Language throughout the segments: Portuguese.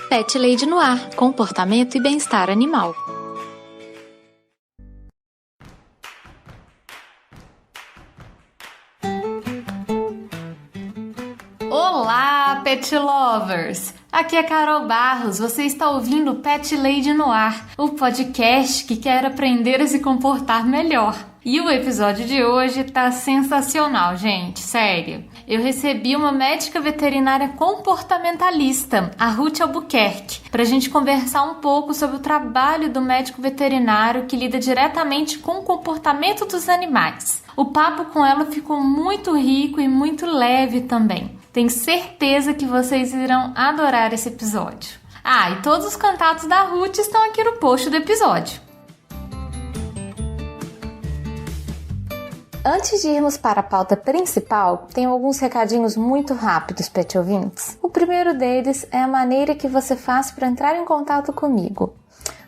Pet Lady no Ar, comportamento e bem-estar animal. Olá, Pet Lovers! Aqui é Carol Barros, você está ouvindo o Pet Lady no Ar, o podcast que quer aprender a se comportar melhor. E o episódio de hoje tá sensacional, gente, sério. Eu recebi uma médica veterinária comportamentalista, a Ruth Albuquerque, para a gente conversar um pouco sobre o trabalho do médico veterinário que lida diretamente com o comportamento dos animais. O papo com ela ficou muito rico e muito leve também. Tenho certeza que vocês irão adorar esse episódio. E todos os contatos da Ruth estão aqui no post do episódio. Antes de irmos para a pauta principal, tenho alguns recadinhos muito rápidos, pet ouvintes. O primeiro deles é a maneira que você faz para entrar em contato comigo.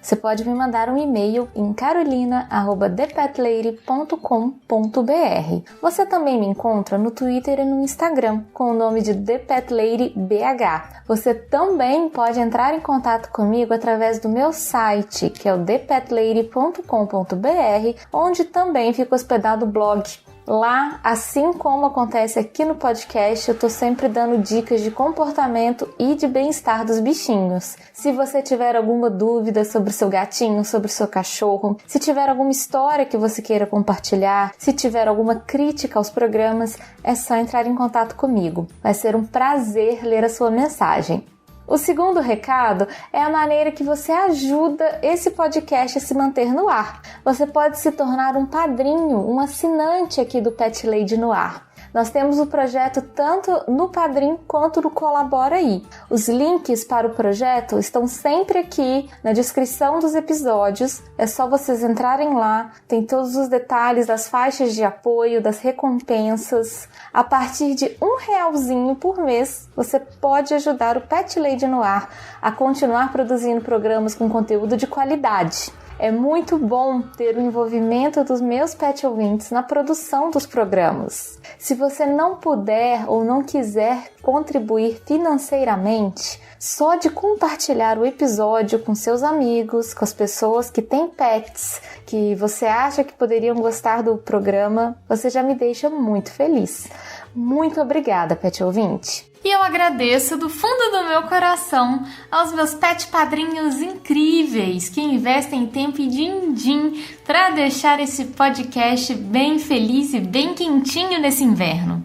Você pode me mandar um e-mail em carolina@thepetlady.com.br. Você também me encontra no Twitter e no Instagram com o nome de ThePetLadyBH. Você também pode entrar em contato comigo através do meu site, que é o thepetlady.com.br, onde também fica hospedado o blog. Lá, assim como acontece aqui no podcast, eu tô sempre dando dicas de comportamento e de bem-estar dos bichinhos. Se você tiver alguma dúvida sobre o seu gatinho, sobre o seu cachorro, se tiver alguma história que você queira compartilhar, se tiver alguma crítica aos programas, é só entrar em contato comigo. Vai ser um prazer ler a sua mensagem. O segundo recado é a maneira que você ajuda esse podcast a se manter no ar. Você pode se tornar um padrinho, um assinante aqui do Pet Lady no Ar. Nós temos o projeto tanto no Padrim quanto no Colabora Aí. Os links para o projeto estão sempre aqui na descrição dos episódios. É só vocês entrarem lá. Tem todos os detalhes das faixas de apoio, das recompensas. A partir de R$1 por mês, você pode ajudar o Pet Lady no Ar a continuar produzindo programas com conteúdo de qualidade. É muito bom ter o envolvimento dos meus pet ouvintes na produção dos programas. Se você não puder ou não quiser contribuir financeiramente, só de compartilhar o episódio com seus amigos, com as pessoas que têm pets, que você acha que poderiam gostar do programa, você já me deixa muito feliz. Muito obrigada, pet ouvinte! E eu agradeço do fundo do meu coração aos meus pet padrinhos incríveis que investem tempo e din-din para deixar esse podcast bem feliz e bem quentinho nesse inverno.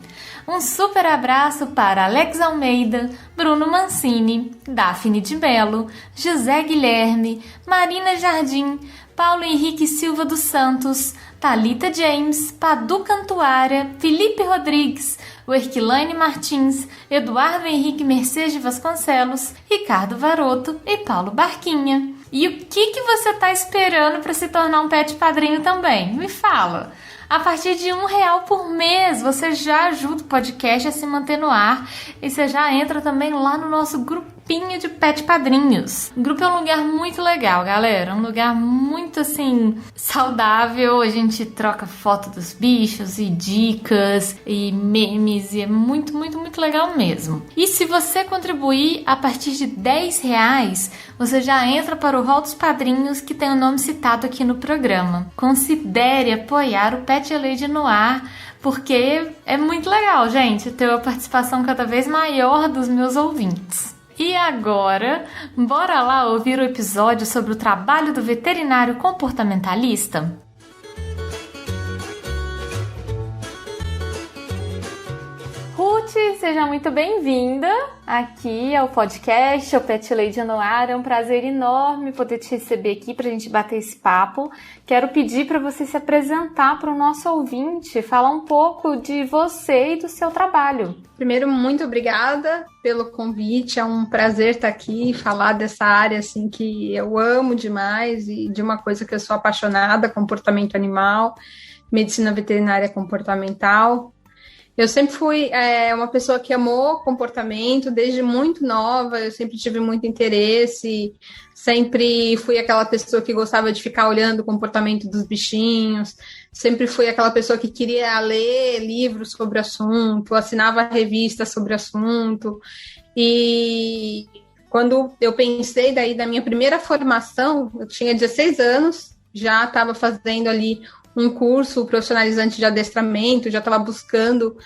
Um super abraço para Alex Almeida, Bruno Mancini, Daphne de Mello, José Guilherme, Marina Jardim, Paulo Henrique Silva dos Santos, Thalita James, Padu Cantuária, Felipe Rodrigues, Werquilaine Martins, Eduardo Henrique Mercedes Vasconcelos, Ricardo Varoto e Paulo Barquinha. E o que você está esperando para se tornar um pet padrinho também? Me fala! A partir de R$1 por mês, você já ajuda o podcast a se manter no ar e você já entra também lá no nosso grupinho de pet padrinhos. O grupo é um lugar muito legal, galera. Um lugar muito, assim, saudável. A gente troca foto dos bichos e dicas e memes e é muito, muito, muito legal mesmo. E se você contribuir a partir de R$10, você já entra para o hall dos padrinhos que tem o nome citado aqui no programa. Considere apoiar o Pet Lady no Ar, porque é muito legal, gente, ter a participação cada vez maior dos meus ouvintes. E agora, bora lá ouvir o episódio sobre o trabalho do veterinário comportamentalista? Ruth, seja muito bem-vinda aqui ao podcast, ao Pet Lady no Ar. É um prazer enorme poder te receber aqui para a gente bater esse papo. Quero pedir para você se apresentar para o nosso ouvinte, falar um pouco de você e do seu trabalho. Primeiro, muito obrigada pelo convite. É um prazer estar aqui e falar dessa área assim, que eu amo demais e de uma coisa que eu sou apaixonada, comportamento animal, medicina veterinária comportamental. Eu sempre fui uma pessoa que amou comportamento, desde muito nova, eu sempre tive muito interesse, sempre fui aquela pessoa que gostava de ficar olhando o comportamento dos bichinhos, sempre fui aquela pessoa que queria ler livros sobre o assunto, assinava revistas sobre o assunto, e Quando eu pensei daí da minha primeira formação, eu tinha 16 anos, já estava fazendo ali um curso profissionalizante de adestramento, já estava buscando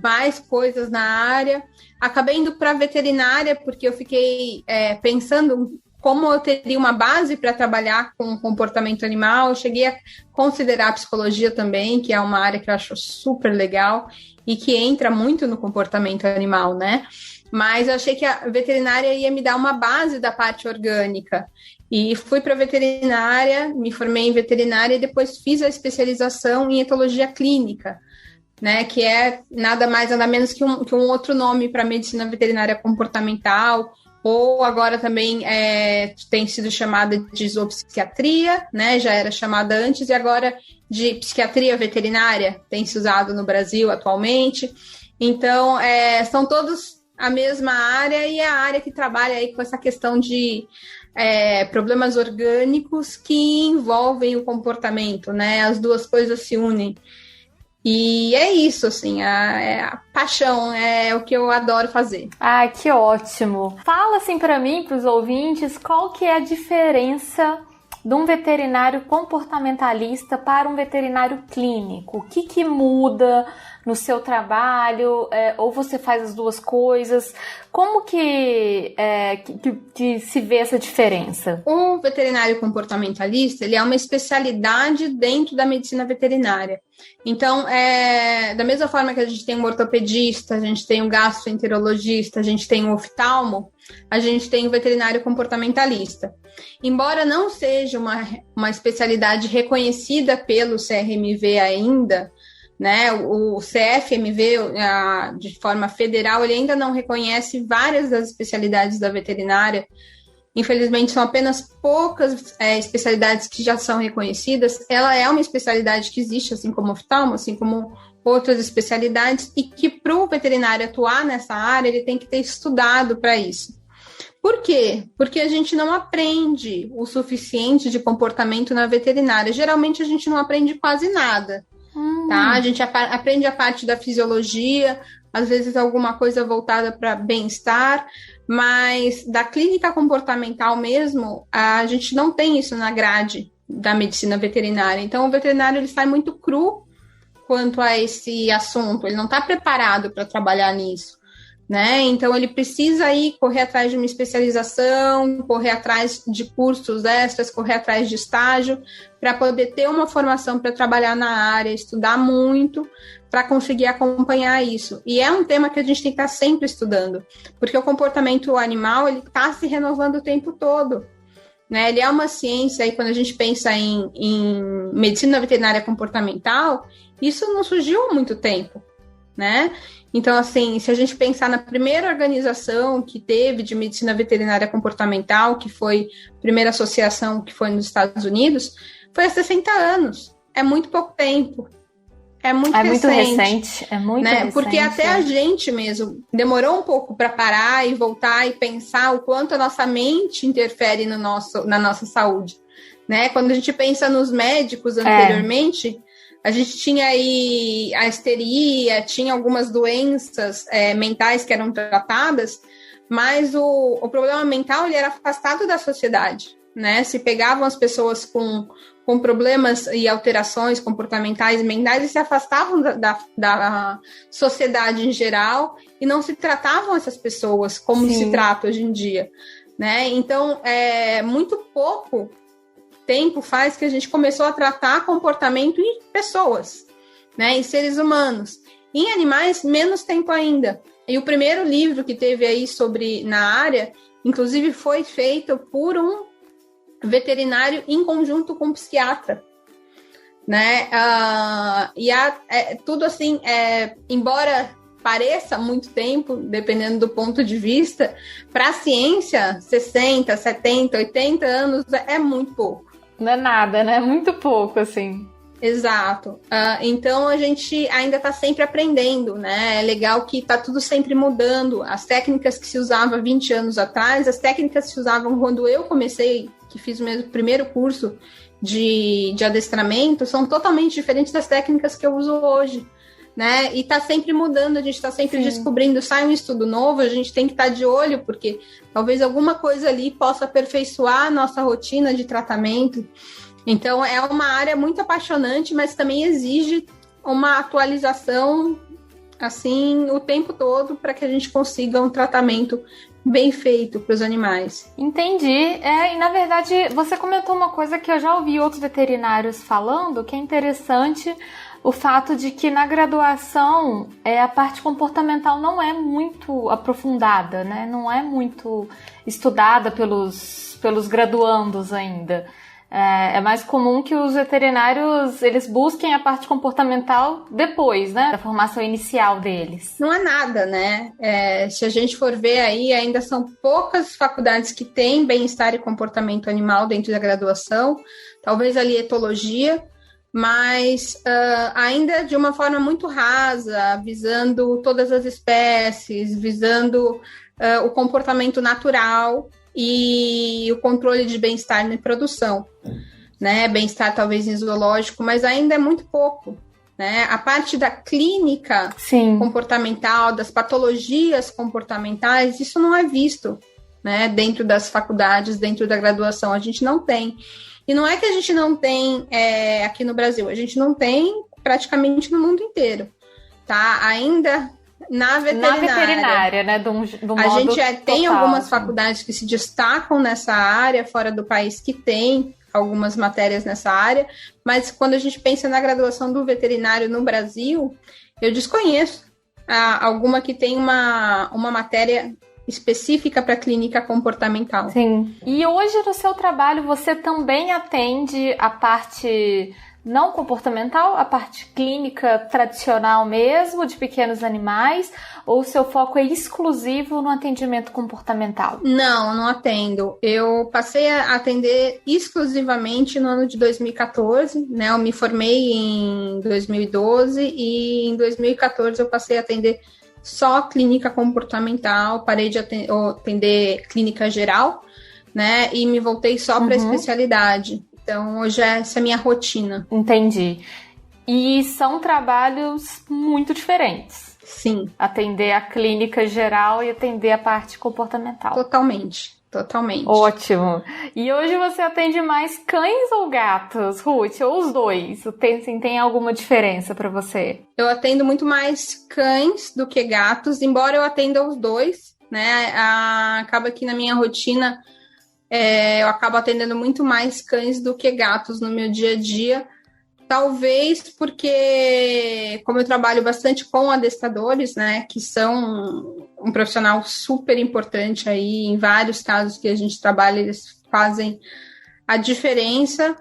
mais coisas na área. Acabei indo para veterinária, porque eu fiquei pensando como eu teria uma base para trabalhar com comportamento animal. Eu cheguei a considerar a psicologia também, que é uma área que eu acho super legal e que entra muito no comportamento animal, né? Mas eu achei que a veterinária ia me dar uma base da parte orgânica. E fui para a veterinária, me formei em veterinária e depois fiz a especialização em etologia clínica, né, que é nada mais, nada menos que um outro nome para medicina veterinária comportamental, ou agora também tem sido chamada de zoopsiquiatria, né, já era chamada antes, e agora de psiquiatria veterinária, tem se usado no Brasil atualmente. Então, são todos a mesma área e é a área que trabalha aí com essa questão de problemas orgânicos que envolvem o comportamento, né? As duas coisas se unem. E é isso, assim, a paixão, é o que eu adoro fazer. Ah, que ótimo! Fala assim para mim, para os ouvintes, qual que é a diferença de um veterinário comportamentalista para um veterinário clínico? O que muda no seu trabalho? Ou você faz as duas coisas? Como que se vê essa diferença? O veterinário comportamentalista, ele é uma especialidade dentro da medicina veterinária. Então, da mesma forma que a gente tem um ortopedista, a gente tem um gastroenterologista, a gente tem um oftalmo, a gente tem um veterinário comportamentalista. Embora não seja uma especialidade reconhecida pelo CRMV ainda, né, o CFMV, de forma federal, ele ainda não reconhece várias das especialidades da veterinária. Infelizmente, são apenas poucas especialidades que já são reconhecidas. Ela é uma especialidade que existe, assim como oftalmo, assim como outras especialidades, e que para o veterinário atuar nessa área, ele tem que ter estudado para isso. Por quê? Porque a gente não aprende o suficiente de comportamento na veterinária. Geralmente, a gente não aprende quase nada. Tá? A gente aprende a parte da fisiologia, às vezes alguma coisa voltada para bem-estar, mas da clínica comportamental mesmo, a gente não tem isso na grade da medicina veterinária. Então, o veterinário ele sai muito cru quanto a esse assunto, ele não está preparado para trabalhar nisso, né? Então, ele precisa aí correr atrás de uma especialização, correr atrás de cursos extras, correr atrás de estágio, para poder ter uma formação para trabalhar na área, estudar muito, para conseguir acompanhar isso. E é um tema que a gente tem que estar sempre estudando, porque o comportamento animal ele está se renovando o tempo todo, né? Ele é uma ciência, e quando a gente pensa em medicina veterinária comportamental, isso não surgiu há muito tempo, né? Então, assim, se a gente pensar na primeira organização que teve de medicina veterinária comportamental, que foi a primeira associação que foi nos Estados Unidos, foi há 60 anos. É muito pouco tempo. É muito recente. É muito né? recente. Porque até a gente mesmo demorou um pouco para parar e voltar e pensar o quanto a nossa mente interfere na nossa saúde, né? Quando a gente pensa nos médicos anteriormente, a gente tinha aí a histeria, tinha algumas doenças mentais que eram tratadas, mas o problema mental ele era afastado da sociedade, né? Se pegavam as pessoas com problemas e alterações comportamentais e mentais e se afastavam da sociedade em geral e não se tratavam essas pessoas como se trata hoje em dia, né? Então, muito pouco tempo faz que a gente começou a tratar comportamento em pessoas, né? Em seres humanos. Em animais, menos tempo ainda. E o primeiro livro que teve aí na área, inclusive foi feito por um veterinário em conjunto com um psiquiatra, né? Tudo assim, embora pareça muito tempo, dependendo do ponto de vista, para a ciência, 60, 70, 80 anos é muito pouco. Não é nada, né? Muito pouco, assim. Exato. Então, a gente ainda está sempre aprendendo, né? É legal que está tudo sempre mudando. As técnicas que se usavam 20 anos atrás, as técnicas que se usavam quando eu comecei, que fiz o meu primeiro curso de adestramento, são totalmente diferentes das técnicas que eu uso hoje, né? E está sempre mudando, a gente está sempre descobrindo, sai um estudo novo, a gente tem que estar de olho, porque talvez alguma coisa ali possa aperfeiçoar a nossa rotina de tratamento. Então, é uma área muito apaixonante, mas também exige uma atualização, assim, o tempo todo, para que a gente consiga um tratamento bem feito para os animais. Entendi. E na verdade, você comentou uma coisa que eu já ouvi outros veterinários falando, que é interessante, o fato de que na graduação a parte comportamental não é muito aprofundada, né? Não é muito estudada pelos graduandos ainda. É mais comum que os veterinários, eles busquem a parte comportamental depois, né, da formação inicial deles. Não é nada, né? Se a gente for ver aí, ainda são poucas faculdades que têm bem-estar e comportamento animal dentro da graduação, talvez ali etologia, mas ainda de uma forma muito rasa, visando todas as espécies, visando o comportamento natural e o controle de bem-estar na produção, né? Bem-estar talvez em zoológico, mas ainda é muito pouco, né? A parte da clínica comportamental, das patologias comportamentais, isso não é visto, né? Dentro das faculdades, dentro da graduação, a gente não tem. E não é que a gente não tem aqui no Brasil, a gente não tem praticamente no mundo inteiro, tá? Ainda na veterinária, né? Do a gente tem total, algumas faculdades que se destacam nessa área, fora do país, que tem algumas matérias nessa área, mas quando a gente pensa na graduação do veterinário no Brasil, eu desconheço alguma que tem uma matéria específica para clínica comportamental. Sim. E hoje no seu trabalho você também atende a parte não comportamental, a parte clínica tradicional mesmo, de pequenos animais, ou o seu foco é exclusivo no atendimento comportamental? Não atendo. Eu passei a atender exclusivamente no ano de 2014, né? Eu me formei em 2012 e em 2014 eu passei a atender só clínica comportamental, parei de atender clínica geral, né? E me voltei só para a especialidade. Então, hoje essa é a minha rotina. Entendi. E são trabalhos muito diferentes. Sim. Atender a clínica geral e atender a parte comportamental. Totalmente. Ótimo. E hoje você atende mais cães ou gatos, Ruth? Ou os dois? Tem alguma diferença para você? Eu atendo muito mais cães do que gatos, embora eu atenda os dois, né? Acaba que na minha rotina eu acabo atendendo muito mais cães do que gatos no meu dia a dia. Talvez porque, como eu trabalho bastante com adestradores, né, que são um profissional super importante aí, em vários casos que a gente trabalha, eles fazem a diferença,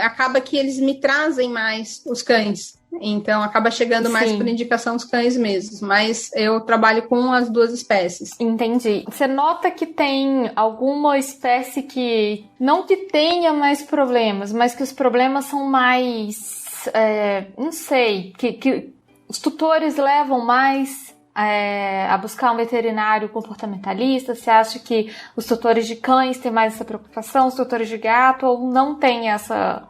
acaba que eles me trazem mais os cães. Então, acaba chegando mais por indicação os cães mesmos. Mas eu trabalho com as duas espécies. Entendi. Você nota que tem alguma espécie que não que tenha mais problemas, mas que os problemas são mais... não sei, que os tutores levam mais a buscar um veterinário comportamentalista? Você acha que os tutores de cães têm mais essa preocupação, os tutores de gato, ou não tem essa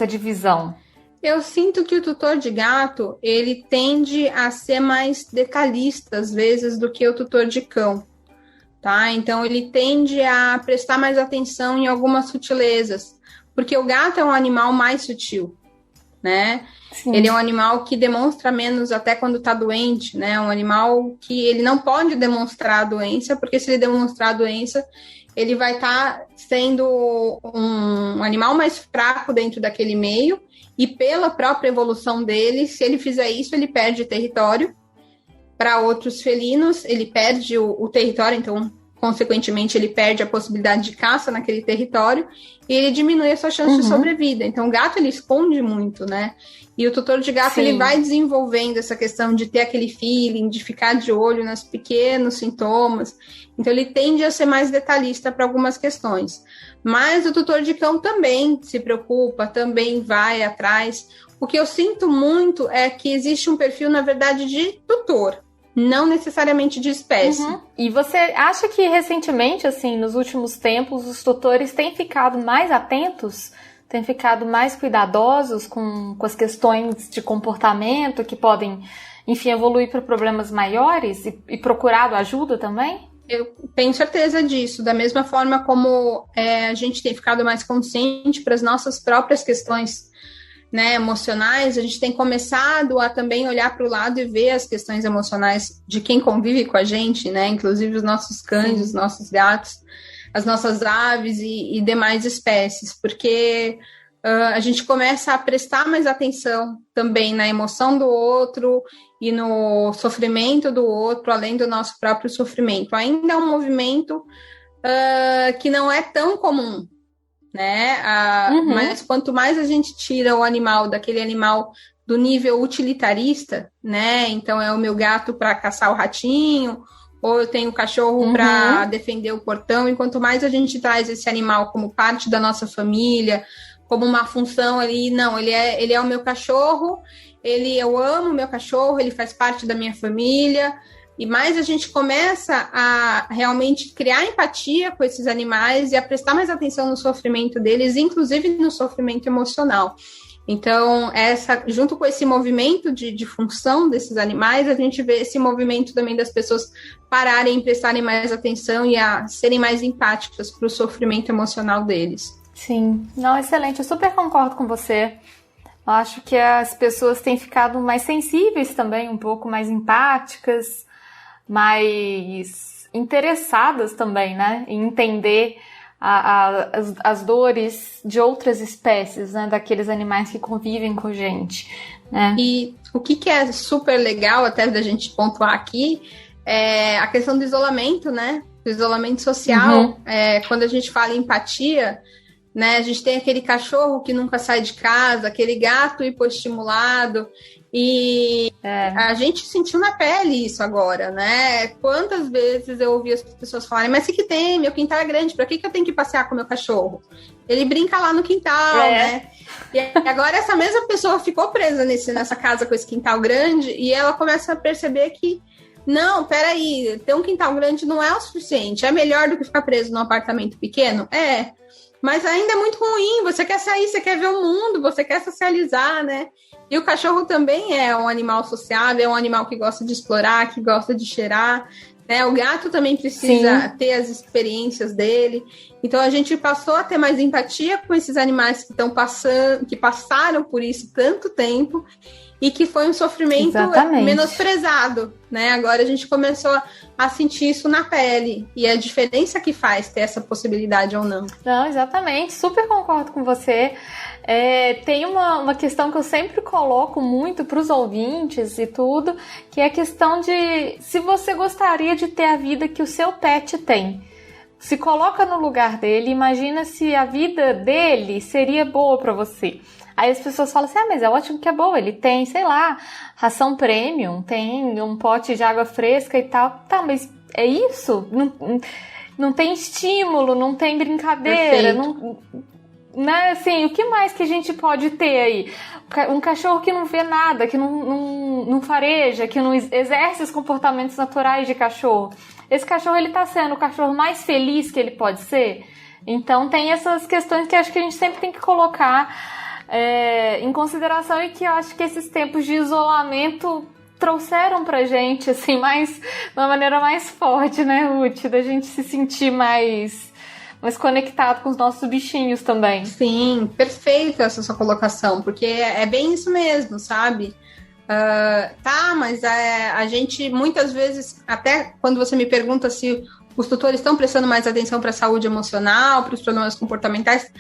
divisão? Eu sinto que o tutor de gato, ele tende a ser mais detalhista, às vezes, do que o tutor de cão, tá? Então, ele tende a prestar mais atenção em algumas sutilezas, porque o gato é um animal mais sutil, né? Sim. Ele é um animal que demonstra menos até quando está doente, né? Um animal que ele não pode demonstrar a doença, porque se ele demonstrar a doença, ele vai estar sendo um animal mais fraco dentro daquele meio, e pela própria evolução dele, se ele fizer isso, ele perde território para outros felinos, ele perde o território, então, consequentemente, ele perde a possibilidade de caça naquele território e ele diminui a sua chance de sobrevida. Então, o gato, ele esconde muito, né? E o tutor de gato, ele vai desenvolvendo essa questão de ter aquele feeling, de ficar de olho nos pequenos sintomas. Então, ele tende a ser mais detalhista para algumas questões. Mas o tutor de cão também se preocupa, também vai atrás. O que eu sinto muito é que existe um perfil, na verdade, de tutor, não necessariamente de espécie. E você acha que recentemente, assim, nos últimos tempos, os tutores têm ficado mais atentos têm ficado mais cuidadosos com as questões de comportamento que podem, enfim, evoluir para problemas maiores e procurado ajuda também? Eu tenho certeza disso, da mesma forma como a gente tem ficado mais consciente para as nossas próprias questões, né, emocionais, a gente tem começado a também olhar para o lado e ver as questões emocionais de quem convive com a gente, né, inclusive os nossos cães, os nossos gatos, as nossas aves e demais espécies, porque a gente começa a prestar mais atenção também na emoção do outro e no sofrimento do outro, além do nosso próprio sofrimento. Ainda é um movimento que não é tão comum, né? Mas quanto mais a gente tira o animal daquele animal do nível utilitarista, né? Então é o meu gato para caçar o ratinho, ou eu tenho o cachorro para defender o portão, e quanto mais a gente traz esse animal como parte da nossa família, como uma função ali, não, ele é o meu cachorro, eu amo o meu cachorro, ele faz parte da minha família, e mais a gente começa a realmente criar empatia com esses animais e a prestar mais atenção no sofrimento deles, inclusive no sofrimento emocional. Então, junto com esse movimento de função desses animais, a gente vê esse movimento também das pessoas pararem, prestarem mais atenção e a serem mais empáticas para o sofrimento emocional deles. Sim, não, excelente, eu super concordo com você. Eu acho que as pessoas têm ficado mais sensíveis também, um pouco mais empáticas, mais interessadas também, né, em entender as dores de outras espécies, né, daqueles animais que convivem com a gente, né? E o que é super legal até da gente pontuar aqui é a questão do isolamento, né, do isolamento social. Quando a gente fala em empatia, né, a gente tem aquele cachorro que nunca sai de casa, aquele gato hipoestimulado, e a gente sentiu na pele isso agora, né? Quantas vezes eu ouvi as pessoas falarem, mas o que tem? Meu quintal é grande, pra que eu tenho que passear com meu cachorro? Ele brinca lá no quintal, né? E agora essa mesma pessoa ficou presa nessa casa com esse quintal grande, e ela começa a perceber que não, peraí, ter um quintal grande não é o suficiente, é melhor do que ficar preso num apartamento pequeno? Mas ainda é muito ruim, você quer sair, você quer ver o mundo, você quer socializar, né? E o cachorro também é um animal sociável, é um animal que gosta de explorar, que gosta de cheirar, né? O gato também precisa ter as experiências dele. Então a gente passou a ter mais empatia com esses animais que passaram por isso tanto tempo e que foi um sofrimento menosprezado, né? Agora a gente começou a sentir isso na pele e a diferença que faz ter essa possibilidade ou não. Não, exatamente, super concordo com você. Tem uma questão que eu sempre coloco muito para os ouvintes e tudo, que é a questão de se você gostaria de ter a vida que o seu pet tem. Se coloca no lugar dele, imagina se a vida dele seria boa para você. Aí as pessoas falam assim, mas é ótimo que é boa, ele tem, sei lá, ração premium, tem um pote de água fresca e tal. Tá, mas é isso? Não tem estímulo, não tem brincadeira, né? Assim, o que mais que a gente pode ter aí? Um cachorro que não vê nada, que não fareja, que não exerce os comportamentos naturais de cachorro. Esse cachorro, ele tá sendo o cachorro mais feliz que ele pode ser? Então tem essas questões que acho que a gente sempre tem que colocar em consideração, e que eu acho que esses tempos de isolamento trouxeram pra gente, assim, de uma maneira mais forte, né, Ruth? Da gente se sentir mais conectado com os nossos bichinhos também. Sim, perfeita essa sua colocação, porque é bem isso mesmo, sabe? Mas a gente, muitas vezes, até quando você me pergunta se os tutores estão prestando mais atenção para a saúde emocional, para os problemas comportamentais,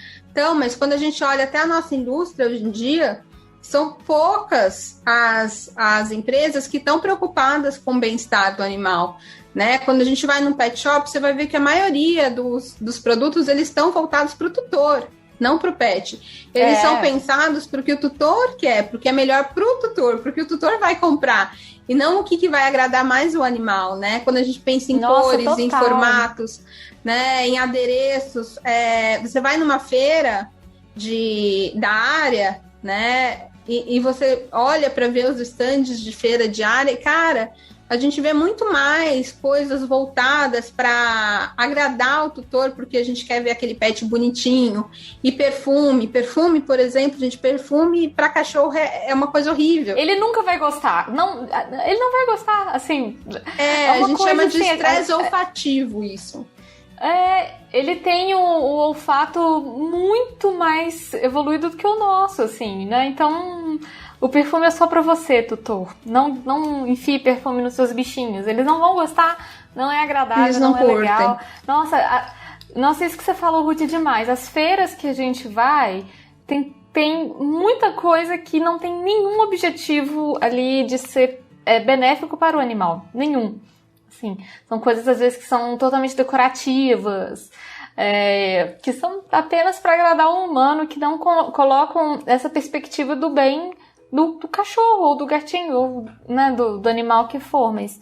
mas quando a gente olha até a nossa indústria hoje em dia, são poucas as empresas que estão preocupadas com o bem-estar do animal, né? Quando a gente vai num pet shop, você vai ver que a maioria dos produtos, eles estão voltados para o tutor, não para o pet. Eles são pensados para o que o tutor quer, porque é melhor para o tutor, porque o tutor vai comprar, e não o que vai agradar mais o animal, né? Quando a gente pensa em cores, total, em formatos, né? Em adereços, você vai numa feira da área, né? E você olha para ver os estandes de feira de área, e, cara, A gente vê muito mais coisas voltadas para agradar o tutor, porque a gente quer ver aquele pet bonitinho. E perfume. Perfume, por exemplo, gente, perfume para cachorro é uma coisa horrível. Ele nunca vai gostar. Não, ele não vai gostar, assim. A gente chama de estresse olfativo isso. Ele tem o olfato muito mais evoluído do que o nosso, assim, né? Então, o perfume é só pra você, tutor. Não enfie perfume nos seus bichinhos. Eles não vão gostar, não é agradável, não é legal. Nossa, isso que você falou, Ruth, é demais. As feiras que a gente vai, tem muita coisa que não tem nenhum objetivo ali de ser benéfico para o animal. Nenhum. Assim, são coisas, às vezes, que são totalmente decorativas, que são apenas para agradar o humano, que não colocam essa perspectiva do bem do cachorro, ou do gatinho, ou, né, do animal que for, mas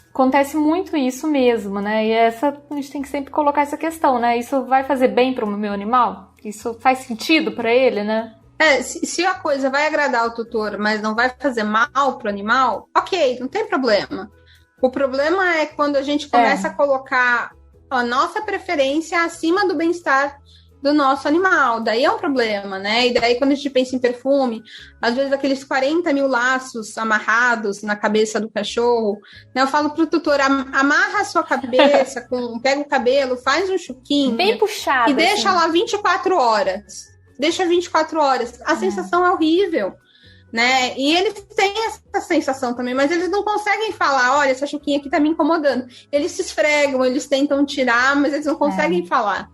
acontece muito isso mesmo, né? E a gente tem que sempre colocar essa questão, né? Isso vai fazer bem para o meu animal? Isso faz sentido para ele, né? Se a coisa vai agradar o tutor, mas não vai fazer mal para o animal, ok, não tem problema. O problema é quando a gente começa a colocar a nossa preferência acima do bem-estar do nosso animal. Daí é um problema, né? E daí quando a gente pensa em perfume, às vezes aqueles 40 mil laços amarrados na cabeça do cachorro, né? Eu falo pro tutor, amarra a sua cabeça, pega o cabelo, faz um chuquinho. Bem puxado. E deixa lá 24 horas. Deixa 24 horas. A sensação é horrível. Né? E eles têm essa sensação também, mas eles não conseguem falar, olha, essa chuquinha aqui tá me incomodando. Eles se esfregam, eles tentam tirar, mas eles não conseguem falar,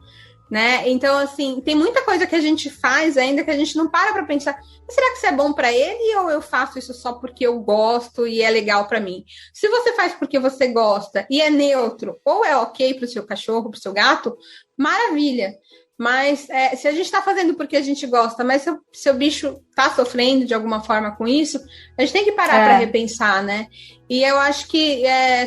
né? Então, assim, tem muita coisa que a gente faz ainda que a gente não para pensar, será que isso é bom para ele ou eu faço isso só porque eu gosto e é legal para mim? Se você faz porque você gosta e é neutro ou é ok pro seu cachorro, pro seu gato, maravilha. Mas se a gente está fazendo porque a gente gosta, mas se seu bicho está sofrendo de alguma forma com isso, a gente tem que parar para repensar, né? E eu acho que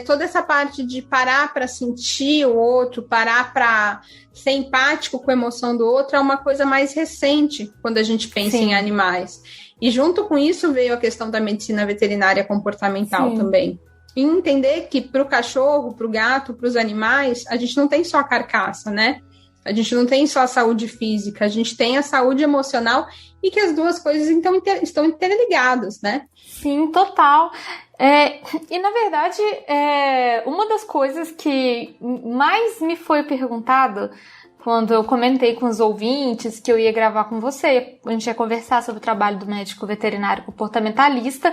toda essa parte de parar para sentir o outro, parar para ser empático com a emoção do outro, é uma coisa mais recente quando a gente pensa em animais. E junto com isso veio a questão da medicina veterinária comportamental também. E entender que para o cachorro, para o gato, para os animais, a gente não tem só a carcaça, né? A gente não tem só a saúde física, a gente tem a saúde emocional e que as duas coisas estão interligadas, né? Sim, total. E, na verdade, uma das coisas que mais me foi perguntado quando eu comentei com os ouvintes que eu ia gravar com você, a gente ia conversar sobre o trabalho do médico veterinário comportamentalista,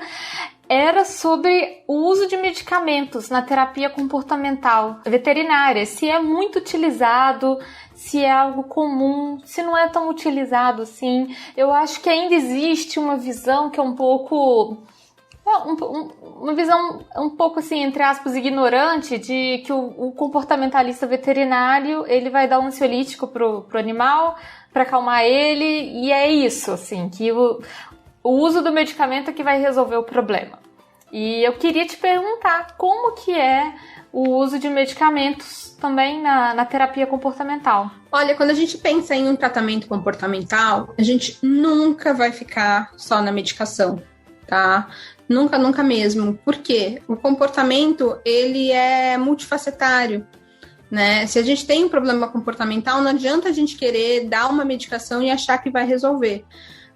era sobre o uso de medicamentos na terapia comportamental veterinária, se é muito utilizado, se é algo comum, se não é tão utilizado assim. Eu acho que ainda existe uma visão que é um pouco... uma visão um pouco assim, entre aspas, ignorante de que o comportamentalista veterinário ele vai dar um ansiolítico pro animal para acalmar ele, e é isso, assim, que o uso do medicamento é que vai resolver o problema. E eu queria te perguntar como que é o uso de medicamentos também na terapia comportamental. Olha, quando a gente pensa em um tratamento comportamental, a gente nunca vai ficar só na medicação, tá? Nunca, nunca mesmo. Por quê? O comportamento, ele é multifacetário, né? Se a gente tem um problema comportamental, não adianta a gente querer dar uma medicação e achar que vai resolver.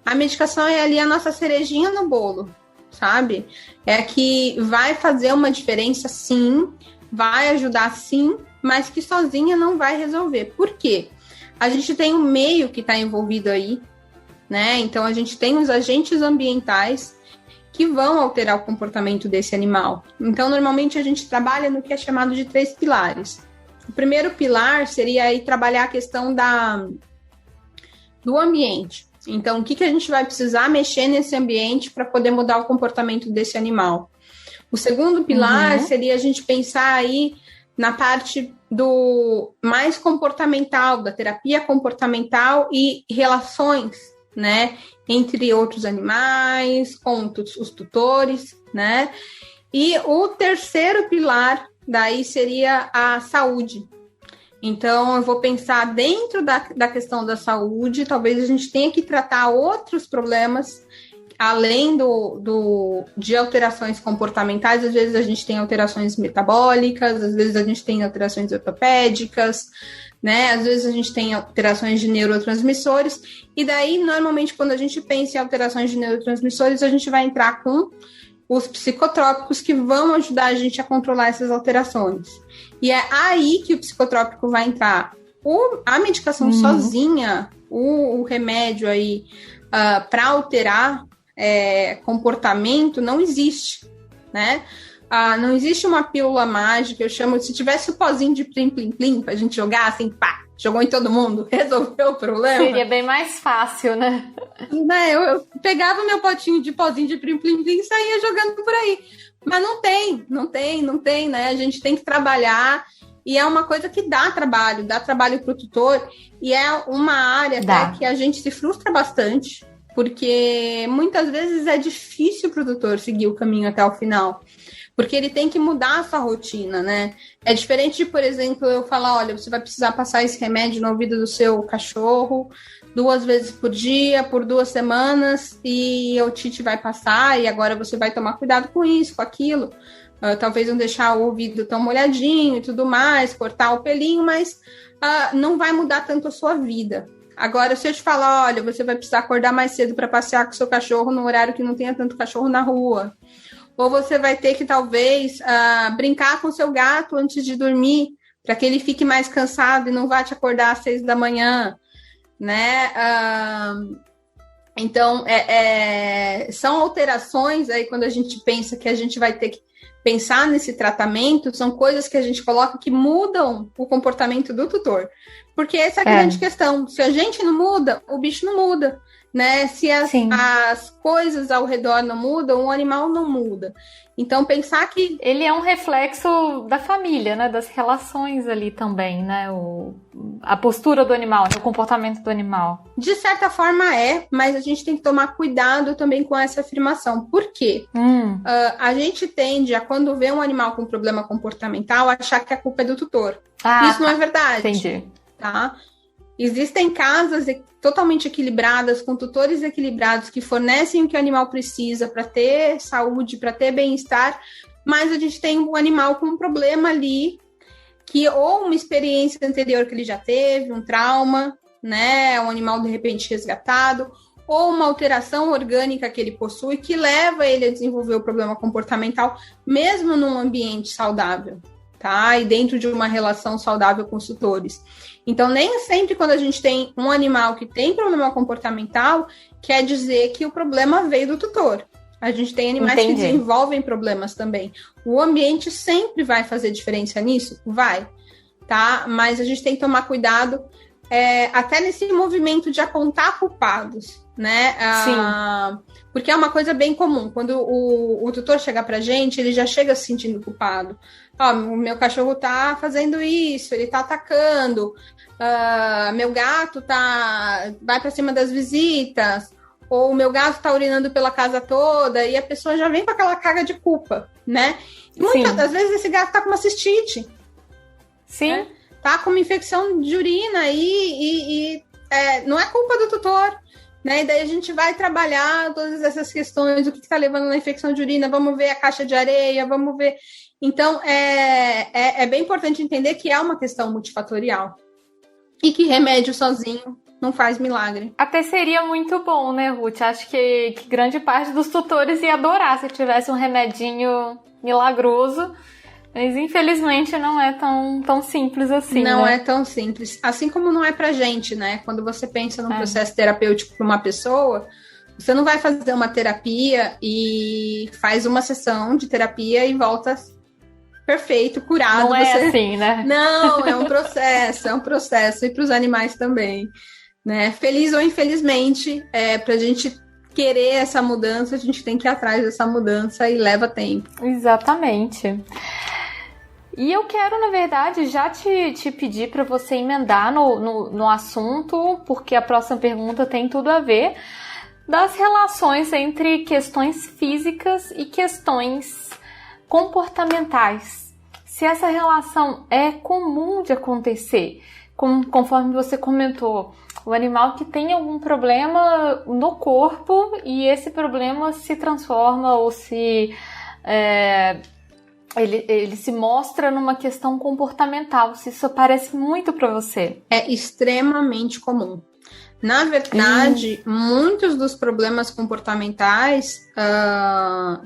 A medicação é ali a nossa cerejinha no bolo, sabe? É a que vai fazer uma diferença, sim, vai ajudar, sim, mas que sozinha não vai resolver. Por quê? A gente tem um meio que está envolvido aí, né? Então, a gente tem os agentes ambientais que vão alterar o comportamento desse animal. Então, normalmente, a gente trabalha no que é chamado de 3 pilares. O primeiro pilar seria aí trabalhar a questão do ambiente. Então, o que a gente vai precisar mexer nesse ambiente para poder mudar o comportamento desse animal? O segundo pilar seria a gente pensar aí na parte do mais comportamental, da terapia comportamental e relações, né, entre outros animais, com os tutores, né? E o terceiro pilar daí seria a saúde. Então, eu vou pensar dentro da questão da saúde, talvez a gente tenha que tratar outros problemas além de alterações comportamentais, às vezes a gente tem alterações metabólicas, às vezes a gente tem alterações ortopédicas, né? Às vezes a gente tem alterações de neurotransmissores, e daí, normalmente, quando a gente pensa em alterações de neurotransmissores, a gente vai entrar com os psicotrópicos que vão ajudar a gente a controlar essas alterações. E é aí que o psicotrópico vai entrar. A medicação sozinha, o remédio aí para alterar comportamento não existe, né? Não existe uma pílula mágica, eu chamo, se tivesse o pozinho de plim-plim-plim pra gente jogar assim, pá, jogou em todo mundo, resolveu o problema. Seria bem mais fácil, né? Eu pegava meu potinho de pozinho de plim-plim-plim e saía jogando por aí. Mas não tem, né? A gente tem que trabalhar, e é uma coisa que dá trabalho pro tutor, e é uma área até que a gente se frustra bastante, porque muitas vezes é difícil pro tutor seguir o caminho até o final. Porque ele tem que mudar a sua rotina, né? É diferente de, por exemplo, eu falar, olha, você vai precisar passar esse remédio no ouvido do seu cachorro 2 vezes por dia, por 2 semanas, e a otite vai passar, e agora você vai tomar cuidado com isso, com aquilo. Talvez não deixar o ouvido tão molhadinho e tudo mais, cortar o pelinho, mas não vai mudar tanto a sua vida. Agora, se eu te falar, olha, você vai precisar acordar mais cedo para passear com o seu cachorro no horário que não tenha tanto cachorro na rua, ou você vai ter que, talvez, brincar com o seu gato antes de dormir, para que ele fique mais cansado e não vá te acordar às 6 da manhã, né? Então, são alterações aí, quando a gente pensa que a gente vai ter que pensar nesse tratamento, são coisas que a gente coloca que mudam o comportamento do tutor. Porque essa é a grande questão. Se a gente não muda, o bicho não muda. Né? Se as coisas ao redor não mudam, o animal não muda. Então, pensar que... Ele é um reflexo da família, né? Das relações ali também, né? A postura do animal, o comportamento do animal. De certa forma mas a gente tem que tomar cuidado também com essa afirmação. Por quê? A gente tende a, quando vê um animal com problema comportamental, achar que a culpa é do tutor. Isso não é verdade. Entendi. Tá? Existem casas totalmente equilibradas, com tutores equilibrados, que fornecem o que o animal precisa para ter saúde, para ter bem-estar, mas a gente tem um animal com um problema ali, que ou uma experiência anterior que ele já teve, um trauma, né, um animal de repente resgatado, ou uma alteração orgânica que ele possui, que leva ele a desenvolver o problema comportamental, mesmo num ambiente saudável, tá? E dentro de uma relação saudável com os tutores. Então, nem sempre quando a gente tem um animal que tem problema comportamental, quer dizer que o problema veio do tutor. A gente tem animais que desenvolvem problemas também. O ambiente sempre vai fazer diferença nisso? Vai, tá? Mas a gente tem que tomar cuidado até nesse movimento de apontar culpados, né? Porque é uma coisa bem comum. Quando o tutor chega pra gente, ele já chega se sentindo culpado. O meu cachorro tá fazendo isso, ele tá atacando, meu gato vai pra cima das visitas, ou o meu gato tá urinando pela casa toda, e a pessoa já vem com aquela carga de culpa, né? E muitas das vezes esse gato tá com uma cistite. Sim. Né? Tá com uma infecção de urina e não é culpa do tutor. Né? E daí a gente vai trabalhar todas essas questões, o que está levando na infecção de urina, vamos ver a caixa de areia, vamos ver. Então, é bem importante entender que é uma questão multifatorial e que remédio sozinho não faz milagre. Até seria muito bom, né, Ruth? Acho que grande parte dos tutores ia adorar se tivesse um remedinho milagroso. Mas, infelizmente, não é tão simples assim, Não né? é tão simples. Assim como não é pra gente, né? Quando você pensa num processo terapêutico para uma pessoa, você não vai fazer uma terapia e faz uma sessão de terapia e volta perfeito, curado. Não é assim, né? Não, é um processo. E para os animais também, né? Feliz ou infelizmente, pra gente querer essa mudança, a gente tem que ir atrás dessa mudança e leva tempo. Exatamente. E eu quero, na verdade, já te pedir para você emendar no assunto, porque a próxima pergunta tem tudo a ver, das relações entre questões físicas e questões comportamentais. Se essa relação é comum de acontecer, conforme você comentou, O animal que tem algum problema no corpo e esse problema se transforma ou se... Ele se mostra numa questão comportamental. Se isso aparece muito para você. É extremamente comum. Na verdade, muitos dos problemas comportamentais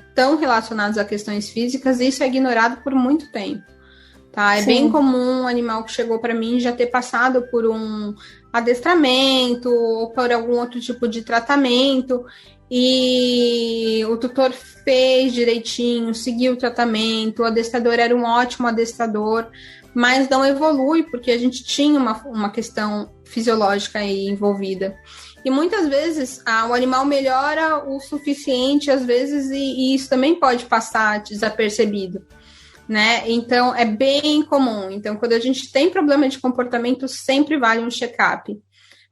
estão relacionados a questões físicas e isso é ignorado por muito tempo. Tá? É bem comum um animal que chegou para mim já ter passado por um adestramento ou por algum outro tipo de tratamento e o tutor fez direitinho, seguiu o tratamento, o adestrador era um ótimo adestrador, mas não evolui porque a gente tinha uma questão fisiológica aí envolvida. E muitas vezes o animal melhora o suficiente, às vezes, e isso também pode passar desapercebido. Né? Então, é bem comum. Então, quando a gente tem problema de comportamento, sempre vale um check-up,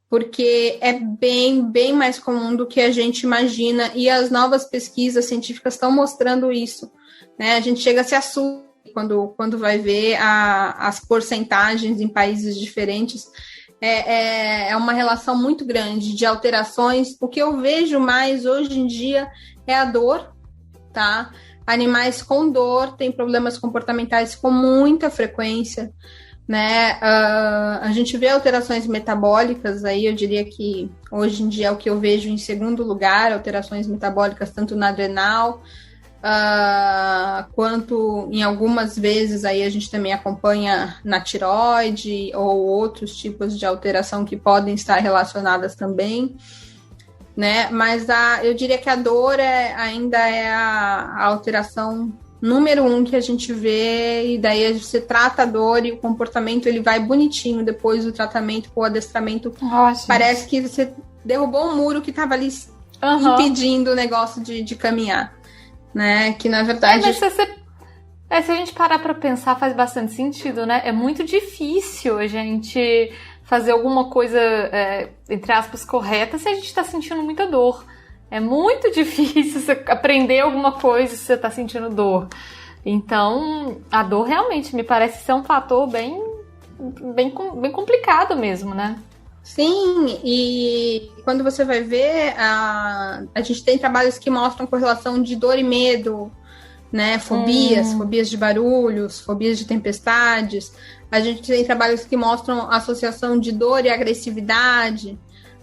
porque é bem mais comum do que a gente imagina, e as novas pesquisas científicas estão mostrando isso, né? A gente chega a se assustar quando vai ver as porcentagens em países diferentes. É uma relação muito grande de alterações. O que eu vejo mais hoje em dia é a dor, tá? Animais com dor têm problemas comportamentais com muita frequência, né? A gente vê alterações metabólicas, aí eu diria que hoje em dia é o que eu vejo em segundo lugar, alterações metabólicas tanto na adrenal, quanto em algumas vezes aí a gente também acompanha na tireoide ou outros tipos de alteração que podem estar relacionadas também. Né? Mas eu diria que a dor ainda é a alteração número 1 que a gente vê, e daí você trata a dor e o comportamento ele vai bonitinho depois do tratamento com o adestramento. Nossa. Parece que você derrubou um muro que estava ali impedindo o negócio de caminhar, né? Que na verdade... Mas se a gente parar para pensar, faz bastante sentido, né? É muito difícil a gente... fazer alguma coisa, entre aspas, correta se a gente está sentindo muita dor. É muito difícil você aprender alguma coisa se você está sentindo dor. Então, a dor realmente me parece ser um fator bem complicado mesmo, né? Sim, e quando você vai ver, a gente tem trabalhos que mostram correlação de dor e medo, né? Fobias de barulhos, fobias de tempestades. A gente tem trabalhos que mostram associação de dor e agressividade,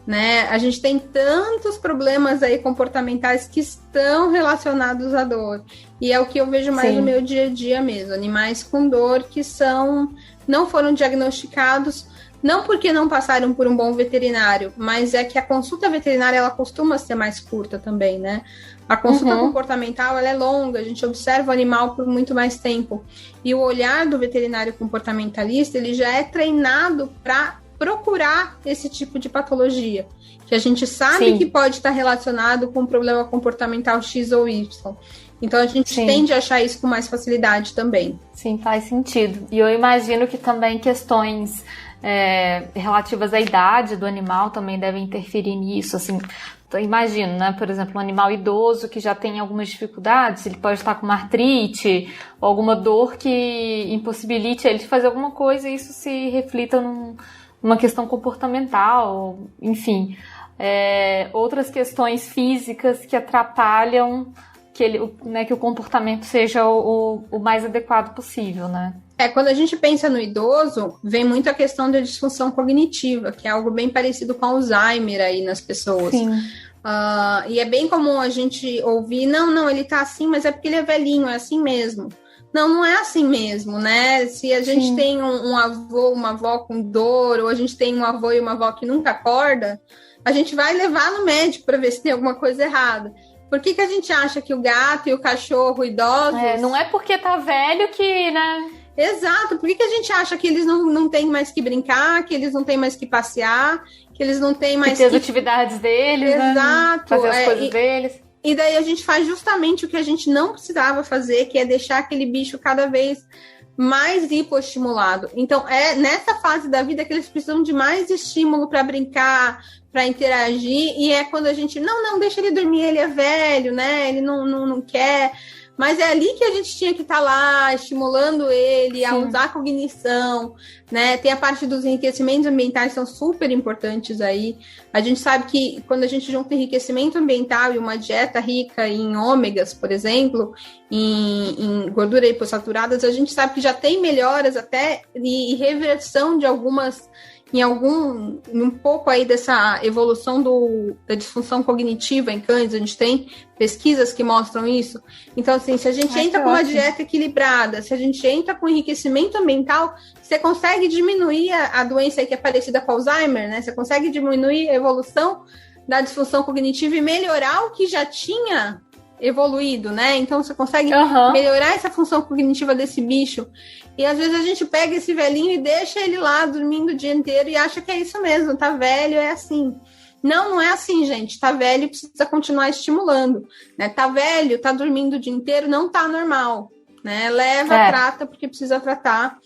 né? A gente tem tantos problemas aí comportamentais que estão relacionados à dor. E é o que eu vejo mais no meu dia a dia mesmo. Animais com dor que não foram diagnosticados, não porque não passaram por um bom veterinário, mas é que a consulta veterinária ela costuma ser mais curta também, né? A consulta comportamental ela é longa, a gente observa o animal por muito mais tempo. E o olhar do veterinário comportamentalista, ele já é treinado para procurar esse tipo de patologia, que a gente sabe que pode estar relacionado com um problema comportamental X ou Y. Então, a gente tende a achar isso com mais facilidade também. Sim, faz sentido. E eu imagino que também questões relativas à idade do animal também devem interferir nisso, assim... Então, imagino, né? Por exemplo, um animal idoso que já tem algumas dificuldades, ele pode estar com uma artrite ou alguma dor que impossibilite ele de fazer alguma coisa e isso se reflita numa questão comportamental, enfim. Outras questões físicas que atrapalham que o comportamento seja o mais adequado possível, né? Quando a gente pensa no idoso, vem muito a questão da disfunção cognitiva, que é algo bem parecido com Alzheimer aí nas pessoas. Sim. E é bem comum a gente ouvir, não, ele tá assim, mas é porque ele é velhinho, é assim mesmo. Não é assim mesmo, né? Se a gente tem um avô, uma avó com dor, ou a gente tem um avô e uma avó que nunca acorda, a gente vai levar no médico para ver se tem alguma coisa errada. Por que a gente acha que o gato e o cachorro idosos... não é porque tá velho que, né... Exato, por que a gente acha que eles não têm mais que brincar, que eles não têm mais que passear, que eles não têm mais que ter as atividades deles, Exato, né? Fazer as coisas deles. E daí a gente faz justamente o que a gente não precisava fazer, que é deixar aquele bicho cada vez mais hipoestimulado. Então, é nessa fase da vida que eles precisam de mais estímulo para brincar, para interagir, e é quando a gente, não, deixa ele dormir, ele é velho, né? Ele não quer... Mas é ali que a gente tinha que estar lá, estimulando ele a usar a cognição, né? Tem a parte dos enriquecimentos ambientais, são super importantes aí. A gente sabe que quando a gente junta enriquecimento ambiental e uma dieta rica em ômegas, por exemplo, em gordura hipossaturadas, a gente sabe que já tem melhoras até e reversão de algumas... um pouco aí dessa evolução da disfunção cognitiva em cães, a gente tem pesquisas que mostram isso. Então, assim, se a gente entra com uma dieta equilibrada, se a gente entra com enriquecimento ambiental, você consegue diminuir a doença aí que é parecida com Alzheimer, né? Você consegue diminuir a evolução da disfunção cognitiva e melhorar o que já tinha evoluído, né? Então, você consegue melhorar essa função cognitiva desse bicho. E às vezes a gente pega esse velhinho e deixa ele lá dormindo o dia inteiro e acha que é isso mesmo, tá velho, é assim. Não é assim, gente. Tá velho, precisa continuar estimulando, né? Tá velho, tá dormindo o dia inteiro, não tá normal, né? Trata, porque precisa tratar.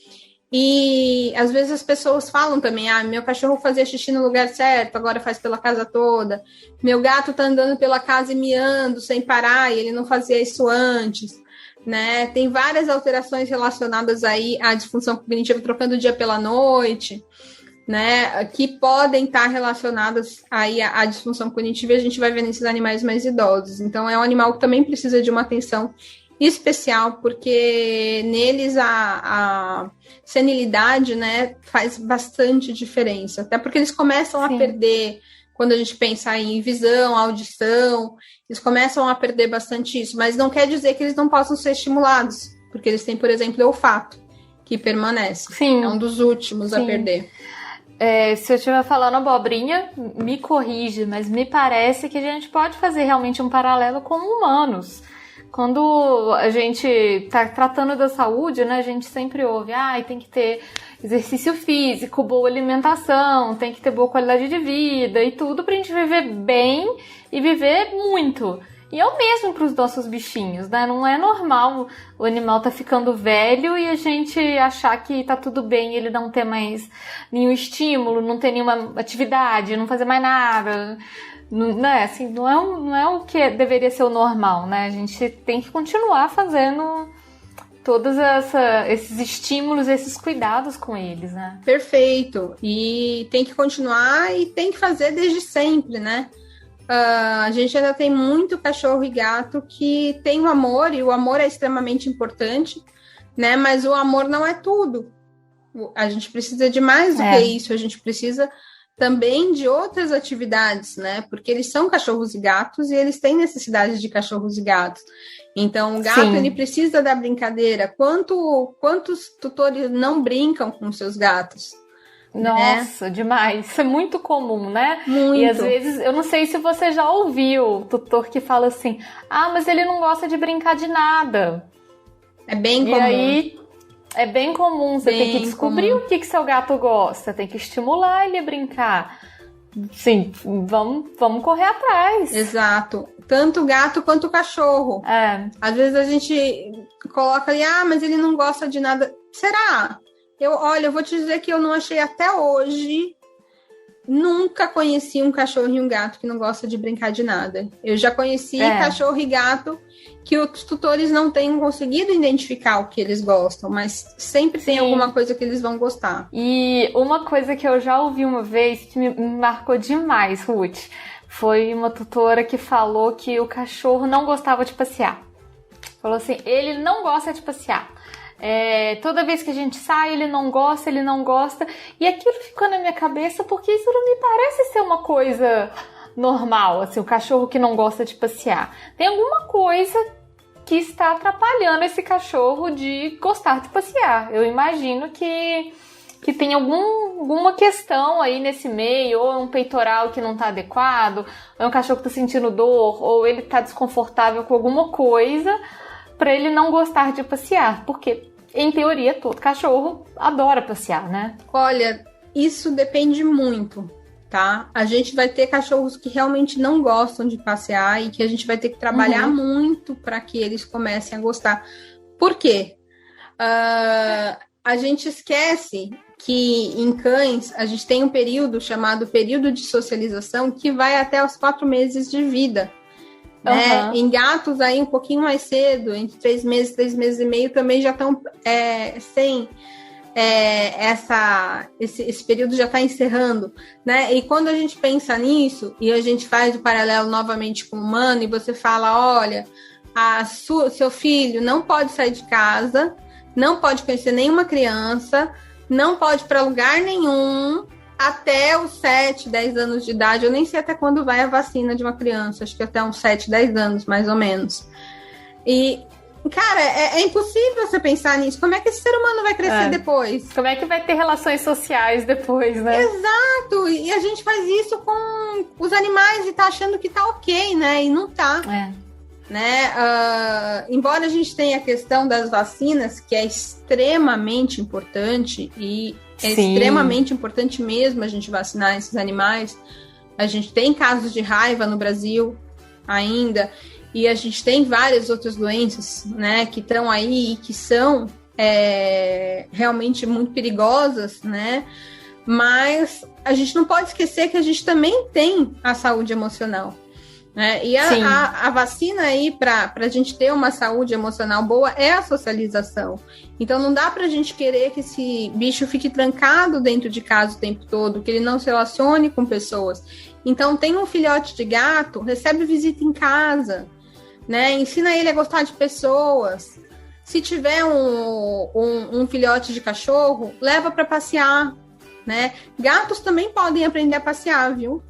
E às vezes as pessoas falam também, meu cachorro fazia xixi no lugar certo, agora faz pela casa toda. Meu gato tá andando pela casa e miando sem parar, e ele não fazia isso antes. Né? Tem várias alterações relacionadas aí à disfunção cognitiva, trocando o dia pela noite, né? Que podem estar relacionadas aí à disfunção cognitiva, e a gente vai ver nesses animais mais idosos. Então, é um animal que também precisa de uma atenção especial, porque neles a senilidade, né, faz bastante diferença, até porque eles começam a perder, quando a gente pensa em visão, audição, eles começam a perder bastante isso, mas não quer dizer que eles não possam ser estimulados, porque eles têm, por exemplo, olfato, que permanece. É um dos últimos a perder. Se eu estiver falando abobrinha, me corrige, mas me parece que a gente pode fazer realmente um paralelo com humanos. Quando a gente está tratando da saúde, né, a gente sempre ouve, tem que ter exercício físico, boa alimentação, tem que ter boa qualidade de vida e tudo pra gente viver bem e viver muito. E é o mesmo para os nossos bichinhos, né? Não é normal o animal tá ficando velho e a gente achar que tá tudo bem e ele não ter mais nenhum estímulo, não ter nenhuma atividade, não fazer mais nada. Né? Assim, não é o que deveria ser o normal, né? A gente tem que continuar fazendo todos esses estímulos, esses cuidados com eles, né? Perfeito. E tem que continuar e tem que fazer desde sempre, né? A gente ainda tem muito cachorro e gato que tem o amor, e o amor é extremamente importante, né? Mas o amor não é tudo. A gente precisa de mais do que isso, a gente precisa também de outras atividades, né? Porque eles são cachorros e gatos e eles têm necessidade de cachorros e gatos. Então, o gato, ele precisa da brincadeira. Quantos tutores não brincam com seus gatos? Nossa, demais. Isso é muito comum, né? Muito. E às vezes, eu não sei se você já ouviu o tutor que fala assim, mas ele não gosta de brincar de nada. É bem comum. E aí, é bem comum. Você tem que descobrir o que seu gato gosta. Tem que estimular ele a brincar. Sim, vamos correr atrás. Exato. Tanto o gato quanto o cachorro. Às vezes a gente coloca ali, mas ele não gosta de nada. Será? Eu vou te dizer que eu não achei até hoje, nunca conheci um cachorro e um gato que não gosta de brincar de nada. Eu já conheci cachorro e gato que os tutores não tenham conseguido identificar o que eles gostam, mas sempre tem alguma coisa que eles vão gostar. E uma coisa que eu já ouvi uma vez que me marcou demais, Ruth, foi uma tutora que falou que o cachorro não gostava de passear. Falou assim, ele não gosta de passear. Toda vez que a gente sai, ele não gosta. E aquilo ficou na minha cabeça porque isso não me parece ser uma coisa normal, assim, o cachorro que não gosta de passear. Tem alguma coisa que está atrapalhando esse cachorro de gostar de passear. Eu imagino que tem alguma questão aí nesse meio, ou é um peitoral que não está adequado, ou é um cachorro que está sentindo dor, ou ele está desconfortável com alguma coisa para ele não gostar de passear, porque em teoria todo cachorro adora passear, né? Olha, isso depende muito, tá? A gente vai ter cachorros que realmente não gostam de passear e que a gente vai ter que trabalhar muito para que eles comecem a gostar. Por quê? A gente esquece que em cães a gente tem um período chamado período de socialização que vai até os 4 meses de vida. né? Em gatos aí um pouquinho mais cedo, entre 3 meses, 3 meses e meio, também já estão sem esse período já está encerrando, né? E quando a gente pensa nisso e a gente faz o paralelo novamente com o humano e você fala, olha, seu filho não pode sair de casa, não pode conhecer nenhuma criança, não pode ir para lugar nenhum até os 7, 10 anos de idade. Eu nem sei até quando vai a vacina de uma criança, acho que até uns 7, 10 anos, mais ou menos. E, cara, é impossível você pensar nisso. Como é que esse ser humano vai crescer depois? Como é que vai ter relações sociais depois, né? Exato! E a gente faz isso com os animais e tá achando que tá ok, né? E não tá. Né? Embora a gente tenha a questão das vacinas, que é extremamente importante e extremamente importante mesmo a gente vacinar esses animais. A gente tem casos de raiva no Brasil ainda, e a gente tem várias outras doenças, né, que estão aí e que são realmente muito perigosas, né? Mas a gente não pode esquecer que a gente também tem a saúde emocional. E a vacina aí para a gente ter uma saúde emocional boa é a socialização. Então não dá para a gente querer que esse bicho fique trancado dentro de casa o tempo todo, que ele não se relacione com pessoas. Então tem um filhote de gato, recebe visita em casa, né? Ensina ele a gostar de pessoas. Se tiver um filhote de cachorro, leva para passear, né? Gatos também podem aprender a passear, viu?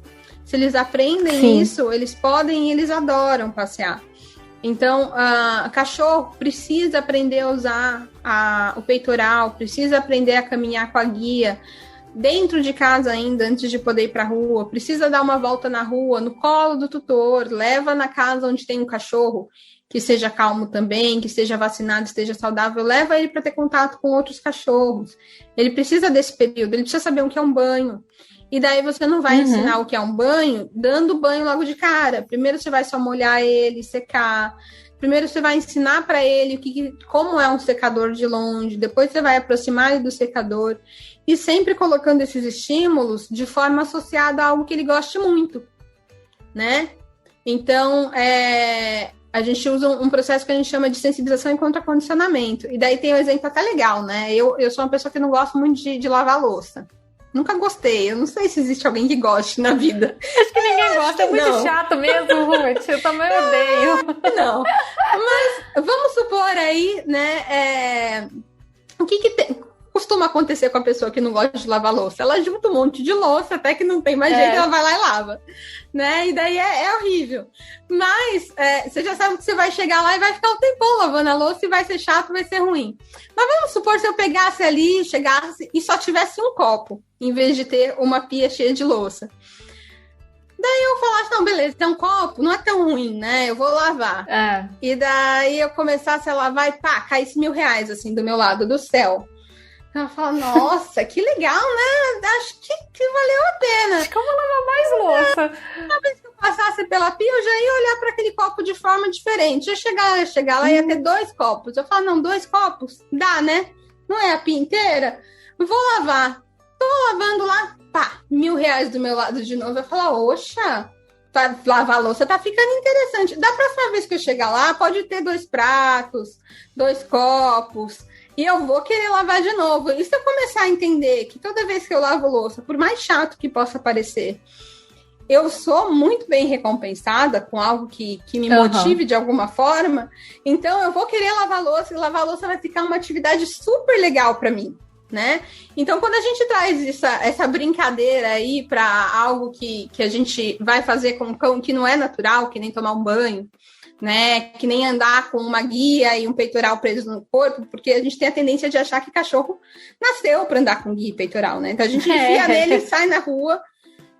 Se eles aprendem isso, eles podem e eles adoram passear. Então, cachorro precisa aprender a usar o peitoral, precisa aprender a caminhar com a guia, dentro de casa ainda, antes de poder ir para a rua, precisa dar uma volta na rua, no colo do tutor, leva na casa onde tem um cachorro que seja calmo também, que seja vacinado, esteja saudável, leva ele para ter contato com outros cachorros. Ele precisa desse período, ele precisa saber o que é um banho. E daí você não vai ensinar o que é um banho dando banho logo de cara. Primeiro você vai só molhar ele, secar. Primeiro você vai ensinar para ele como é um secador de longe. Depois você vai aproximar ele do secador. E sempre colocando esses estímulos de forma associada a algo que ele goste muito, né? Então, a gente usa um processo que a gente chama de sensibilização e contracondicionamento. E daí tem um exemplo até legal, né? Eu sou uma pessoa que não gosto muito de lavar louça. Nunca gostei. Eu não sei se existe alguém que goste na vida. Acho que ninguém gosta. É muito chato mesmo, Ruth. Eu também odeio. Não. Mas vamos supor aí, né? O que costuma acontecer com a pessoa que não gosta de lavar louça? Ela junta um monte de louça, até que não tem mais jeito, ela vai lá e lava. Né? E daí é horrível. Mas você já sabe que você vai chegar lá e vai ficar um tempão lavando a louça e vai ser chato, vai ser ruim. Mas vamos supor se eu pegasse ali, chegasse e só tivesse um copo, em vez de ter uma pia cheia de louça. Daí eu falasse, não, beleza, tem um copo, não é tão ruim, né? Eu vou lavar. E daí eu começasse a lavar e pá, caísse R$1.000 assim do meu lado do céu. Ela fala, nossa, que legal, né? Acho que valeu a pena. Acho que eu vou lavar mais louça. Uma vez que eu passasse pela pia, eu já ia olhar para aquele copo de forma diferente. Eu ia chegar lá, ia ter 2 copos. Eu falo, não, 2 copos? Dá, né? Não é a pia inteira? Vou lavar. Tô lavando lá, pá, R$1.000 do meu lado de novo. Eu falo, oxa, lavar a louça tá ficando interessante. Da próxima vez que eu chegar lá, pode ter 2 pratos, 2 copos. E eu vou querer lavar de novo. E se eu começar a entender que toda vez que eu lavo louça, por mais chato que possa parecer, eu sou muito bem recompensada com algo que me motive de alguma forma, então eu vou querer lavar louça, e lavar louça vai ficar uma atividade super legal para mim, né? Então, quando a gente traz essa brincadeira aí para algo que a gente vai fazer com um cão que não é natural, que nem tomar um banho, né, que nem andar com uma guia e um peitoral preso no corpo, porque a gente tem a tendência de achar que cachorro nasceu para andar com guia e peitoral, né? Então a gente enfia nele e sai na rua,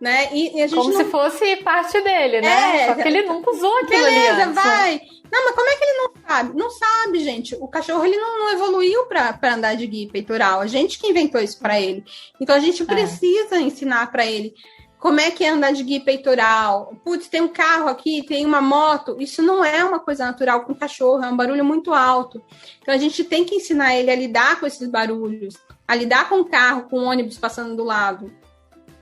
né? E a gente como se fosse parte dele, né? Só que ele nunca usou aquilo ali antes. Beleza, vai. Não, mas como é que ele não sabe? Não sabe, gente. O cachorro ele não evoluiu para andar de guia e peitoral. A gente que inventou isso para ele. Então a gente precisa ensinar para ele como é que é andar de guia peitoral. Putz, tem um carro aqui, tem uma moto. Isso não é uma coisa natural com o cachorro, é um barulho muito alto. Então, a gente tem que ensinar ele a lidar com esses barulhos, a lidar com o carro, com o ônibus passando do lado.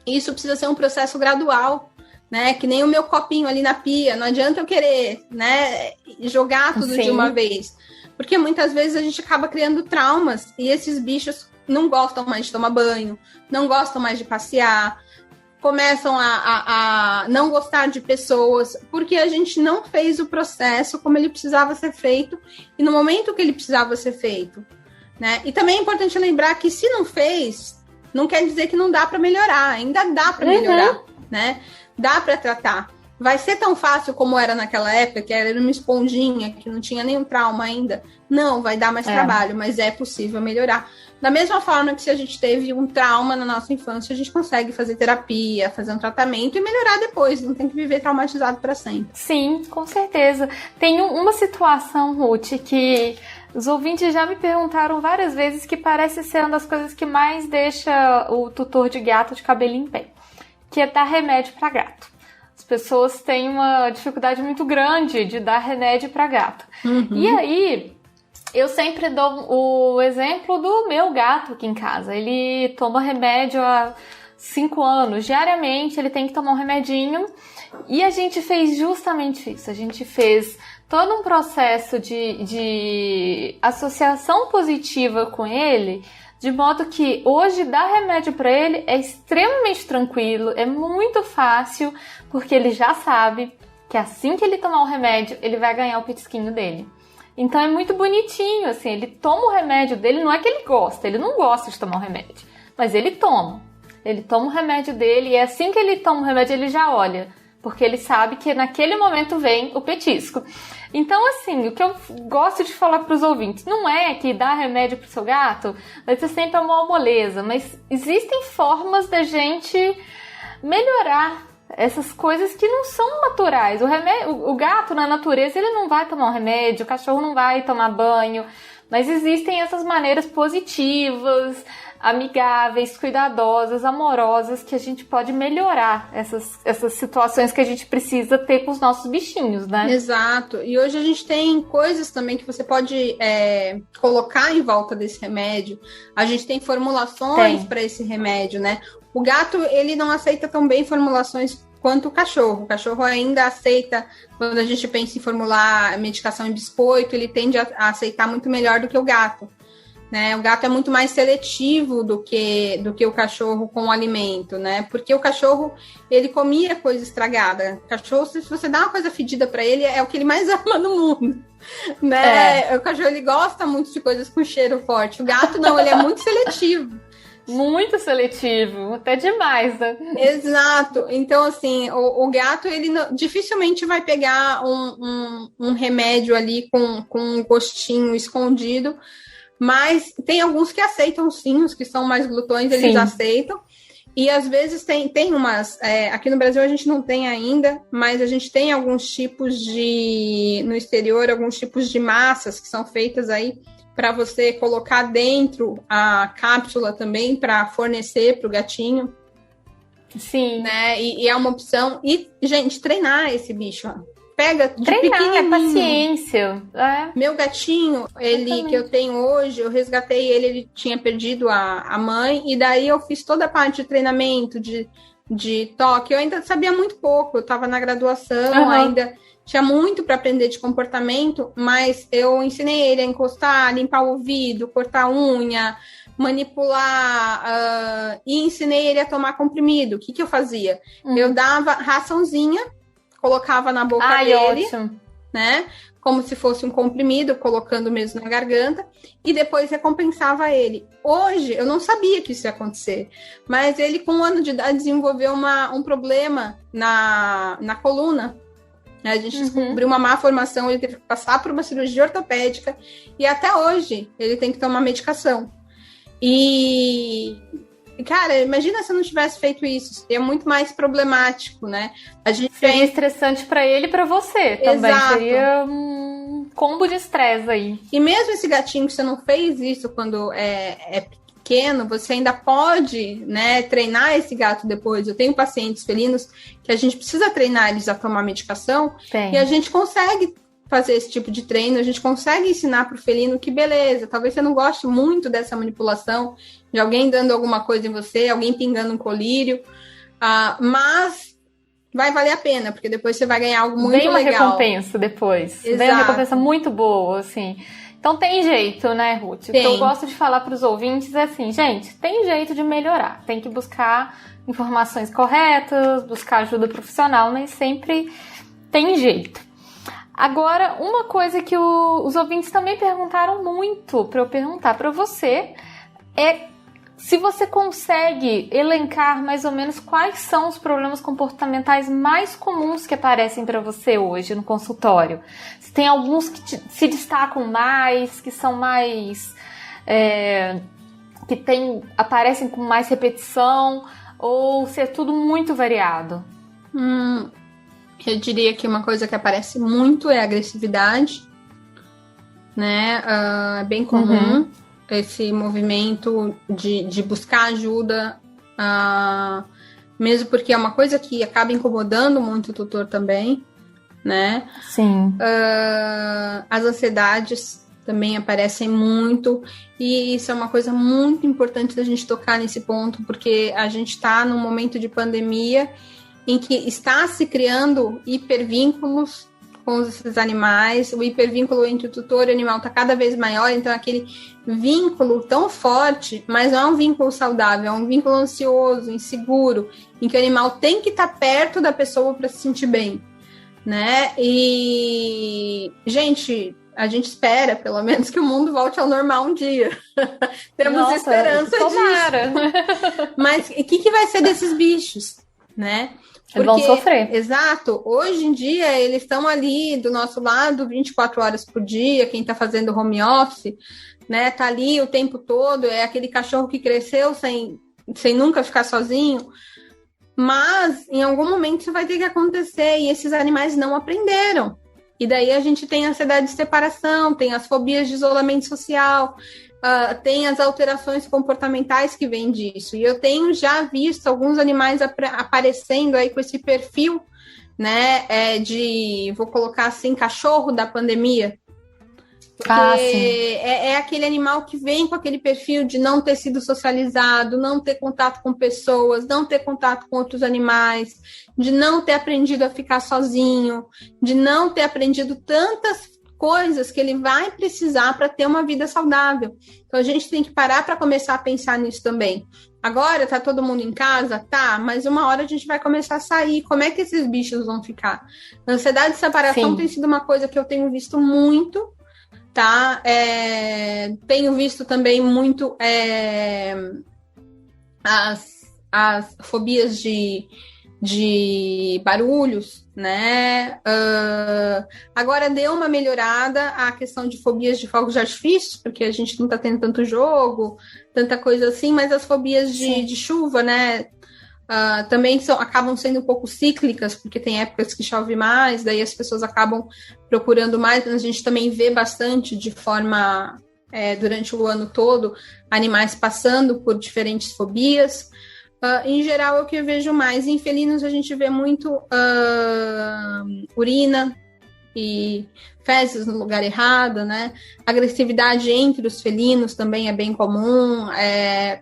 Isso precisa ser um processo gradual, né? Que nem o meu copinho ali na pia, não adianta eu querer, né, jogar tudo de uma vez. Porque muitas vezes a gente acaba criando traumas e esses bichos não gostam mais de tomar banho, não gostam mais de passear, começam a não gostar de pessoas, porque a gente não fez o processo como ele precisava ser feito e no momento que ele precisava ser feito, né? E também é importante lembrar que se não fez, não quer dizer que não dá para melhorar, ainda dá para melhorar, né? Dá para tratar. Vai ser tão fácil como era naquela época, que era uma esponjinha, que não tinha nenhum trauma ainda? Não, vai dar mais trabalho, mas é possível melhorar. Da mesma forma que se a gente teve um trauma na nossa infância, a gente consegue fazer terapia, fazer um tratamento e melhorar depois. Não tem que viver traumatizado para sempre. Sim, com certeza. Tem uma situação, Ruth, que os ouvintes já me perguntaram várias vezes, que parece ser uma das coisas que mais deixa o tutor de gato de cabelo em pé, que é dar remédio para gato. As pessoas têm uma dificuldade muito grande de dar remédio para gato. E aí, eu sempre dou o exemplo do meu gato aqui em casa. Ele toma remédio há 5 anos. Diariamente, ele tem que tomar um remedinho. E a gente fez justamente isso. A gente fez todo um processo de associação positiva com ele, de modo que hoje dar remédio para ele é extremamente tranquilo, é muito fácil, porque ele já sabe que assim que ele tomar o remédio, ele vai ganhar o petisquinho dele. Então é muito bonitinho, assim, ele toma o remédio dele, não é que ele gosta, ele não gosta de tomar o remédio, mas ele toma. Ele toma o remédio dele e assim que ele toma o remédio, ele já olha, porque ele sabe que naquele momento vem o petisco. Então, assim, o que eu gosto de falar para os ouvintes, não é que dar remédio para o seu gato vai ser sempre uma moleza, mas existem formas da gente melhorar essas coisas que não são naturais. O gato, na natureza, ele não vai tomar um remédio, o cachorro não vai tomar banho, mas existem essas maneiras positivas, amigáveis, cuidadosas, amorosas, que a gente pode melhorar essas situações que a gente precisa ter com os nossos bichinhos, né? Exato. E hoje a gente tem coisas também que você pode colocar em volta desse remédio. A gente tem formulações para esse remédio, né? O gato, ele não aceita tão bem formulações quanto o cachorro. O cachorro ainda aceita, quando a gente pensa em formular medicação em biscoito, ele tende a aceitar muito melhor do que o gato. Né? O gato é muito mais seletivo do que o cachorro com o alimento, né? Porque o cachorro, ele comia coisa estragada. O cachorro, se você dá uma coisa fedida para ele, é o que ele mais ama no mundo, né? O cachorro, ele gosta muito de coisas com cheiro forte. O gato, não, ele é muito seletivo. Muito seletivo, até demais, né? Exato. Então, assim, o gato, ele dificilmente vai pegar um remédio ali com um gostinho escondido, mas tem alguns que aceitam sim, os que são mais glutões, eles aceitam. E às vezes tem umas... aqui no Brasil a gente não tem ainda, mas a gente tem alguns tipos no exterior, alguns tipos de massas que são feitas aí para você colocar dentro a cápsula também para fornecer para o gatinho. Sim. Né? E é uma opção. E, gente, treinar esse bicho, ó. Pega de treinar, é paciência. Meu gatinho, ele que eu tenho hoje, eu resgatei ele tinha perdido a mãe, e daí eu fiz toda a parte de treinamento, de toque. Eu ainda sabia muito pouco, eu estava na graduação, ainda tinha muito para aprender de comportamento, mas eu ensinei ele a encostar, limpar o ouvido, cortar a unha, manipular, e ensinei ele a tomar comprimido. O que eu fazia? Eu dava raçãozinha, colocava na boca dele, né? Como se fosse um comprimido, colocando mesmo na garganta, e depois recompensava ele. Hoje, eu não sabia que isso ia acontecer, mas ele, com 1 ano de idade, desenvolveu um problema na coluna. A gente descobriu uma má formação, ele teve que passar por uma cirurgia ortopédica, e até hoje ele tem que tomar medicação. E... cara, imagina se eu não tivesse feito isso. Seria muito mais problemático, né? Seria estressante para ele e para você também. Exato. Seria um combo de estresse aí. E mesmo esse gatinho que você não fez isso quando é pequeno, você ainda pode, né, treinar esse gato depois. Eu tenho pacientes felinos que a gente precisa treinar eles a tomar medicação. E a gente consegue fazer esse tipo de treino, a gente consegue ensinar para o felino que beleza, talvez você não goste muito dessa manipulação, de alguém dando alguma coisa em você, alguém pingando um colírio, mas vai valer a pena, porque depois você vai ganhar algo muito legal. Vem uma recompensa depois. Exato. Vem uma recompensa muito boa, assim. Então tem jeito, né, Ruth? O que eu gosto de falar para os ouvintes é assim, gente, tem jeito de melhorar. Tem que buscar informações corretas, buscar ajuda profissional, mas sempre tem jeito. Agora, uma coisa que os ouvintes também perguntaram muito para eu perguntar para você é se você consegue elencar mais ou menos quais são os problemas comportamentais mais comuns que aparecem para você hoje no consultório. Se tem alguns que se destacam mais, que são mais... aparecem com mais repetição, ou se é tudo muito variado? Eu diria que uma coisa que aparece muito é a agressividade, né? É bem comum esse movimento de buscar ajuda, mesmo porque é uma coisa que acaba incomodando muito o tutor também, né? Sim. As ansiedades também aparecem muito, e isso é uma coisa muito importante da gente tocar nesse ponto, porque a gente está num momento de pandemia em que está se criando hipervínculos com esses animais, o hipervínculo entre o tutor e o animal está cada vez maior, então aquele vínculo tão forte, mas não é um vínculo saudável, é um vínculo ansioso, inseguro, em que o animal tem que estar perto da pessoa para se sentir bem, né? E, gente, a gente espera, pelo menos, que o mundo volte ao normal um dia. Temos esperança tomara. disso. Mas o que vai ser desses bichos, né? Eles vão sofrer. Exato. Hoje em dia, eles estão ali do nosso lado 24 horas por dia. Quem está fazendo home office, né? Tá ali o tempo todo. É aquele cachorro que cresceu sem nunca ficar sozinho. Mas, em algum momento, isso vai ter que acontecer. E esses animais não aprenderam. E daí a gente tem a ansiedade de separação, tem as fobias de isolamento social, tem as alterações comportamentais que vêm disso. E eu tenho já visto alguns animais aparecendo aí com esse perfil, né, vou colocar assim, cachorro da pandemia. Porque é aquele animal que vem com aquele perfil de não ter sido socializado, não ter contato com pessoas, não ter contato com outros animais, de não ter aprendido a ficar sozinho, de não ter aprendido tantas coisas que ele vai precisar para ter uma vida saudável. Então a gente tem que parar para começar a pensar nisso também. Agora tá todo mundo em casa? Tá, mas uma hora a gente vai começar a sair. Como é que esses bichos vão ficar? A ansiedade de separação tem sido uma coisa que eu tenho visto muito, tá? Tenho visto também muito as fobias de barulhos, né? Agora deu uma melhorada a questão de fobias de fogos de artifício, porque a gente não tá tendo tanto jogo, tanta coisa assim, mas as fobias de chuva, né? Também acabam sendo um pouco cíclicas, porque tem épocas que chove mais, daí as pessoas acabam procurando mais, mas a gente também vê bastante de forma, durante o ano todo, animais passando por diferentes fobias. Em geral, é o que eu vejo mais. Em felinos, a gente vê muito urina e fezes no lugar errado, né? Agressividade entre os felinos também é bem comum.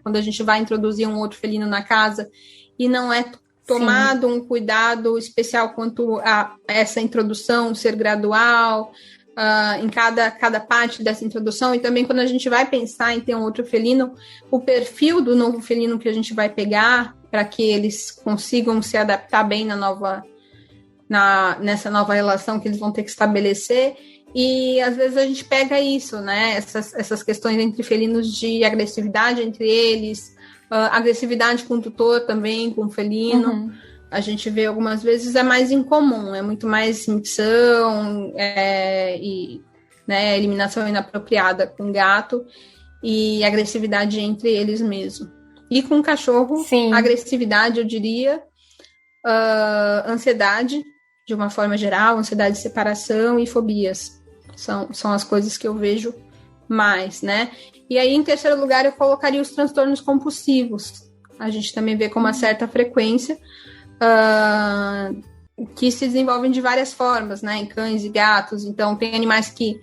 Quando a gente vai introduzir um outro felino na casa e não é tomado um cuidado especial quanto a essa introdução ser gradual, em cada parte dessa introdução, e também quando a gente vai pensar em ter um outro felino, o perfil do novo felino que a gente vai pegar para que eles consigam se adaptar bem nessa nova relação que eles vão ter que estabelecer. E às vezes a gente pega isso, né? Essas questões entre felinos de agressividade entre eles, agressividade com o tutor também, com o felino. A gente vê algumas vezes é mais incomum, é muito mais micção e eliminação inapropriada com gato e agressividade entre eles mesmo. E com cachorro, agressividade, eu diria, ansiedade, de uma forma geral, ansiedade de separação e fobias. São as coisas que eu vejo mais, né? E aí, em terceiro lugar, eu colocaria os transtornos compulsivos. A gente também vê com uma certa frequência, que se desenvolvem de várias formas, né, em cães e gatos. Então, tem animais que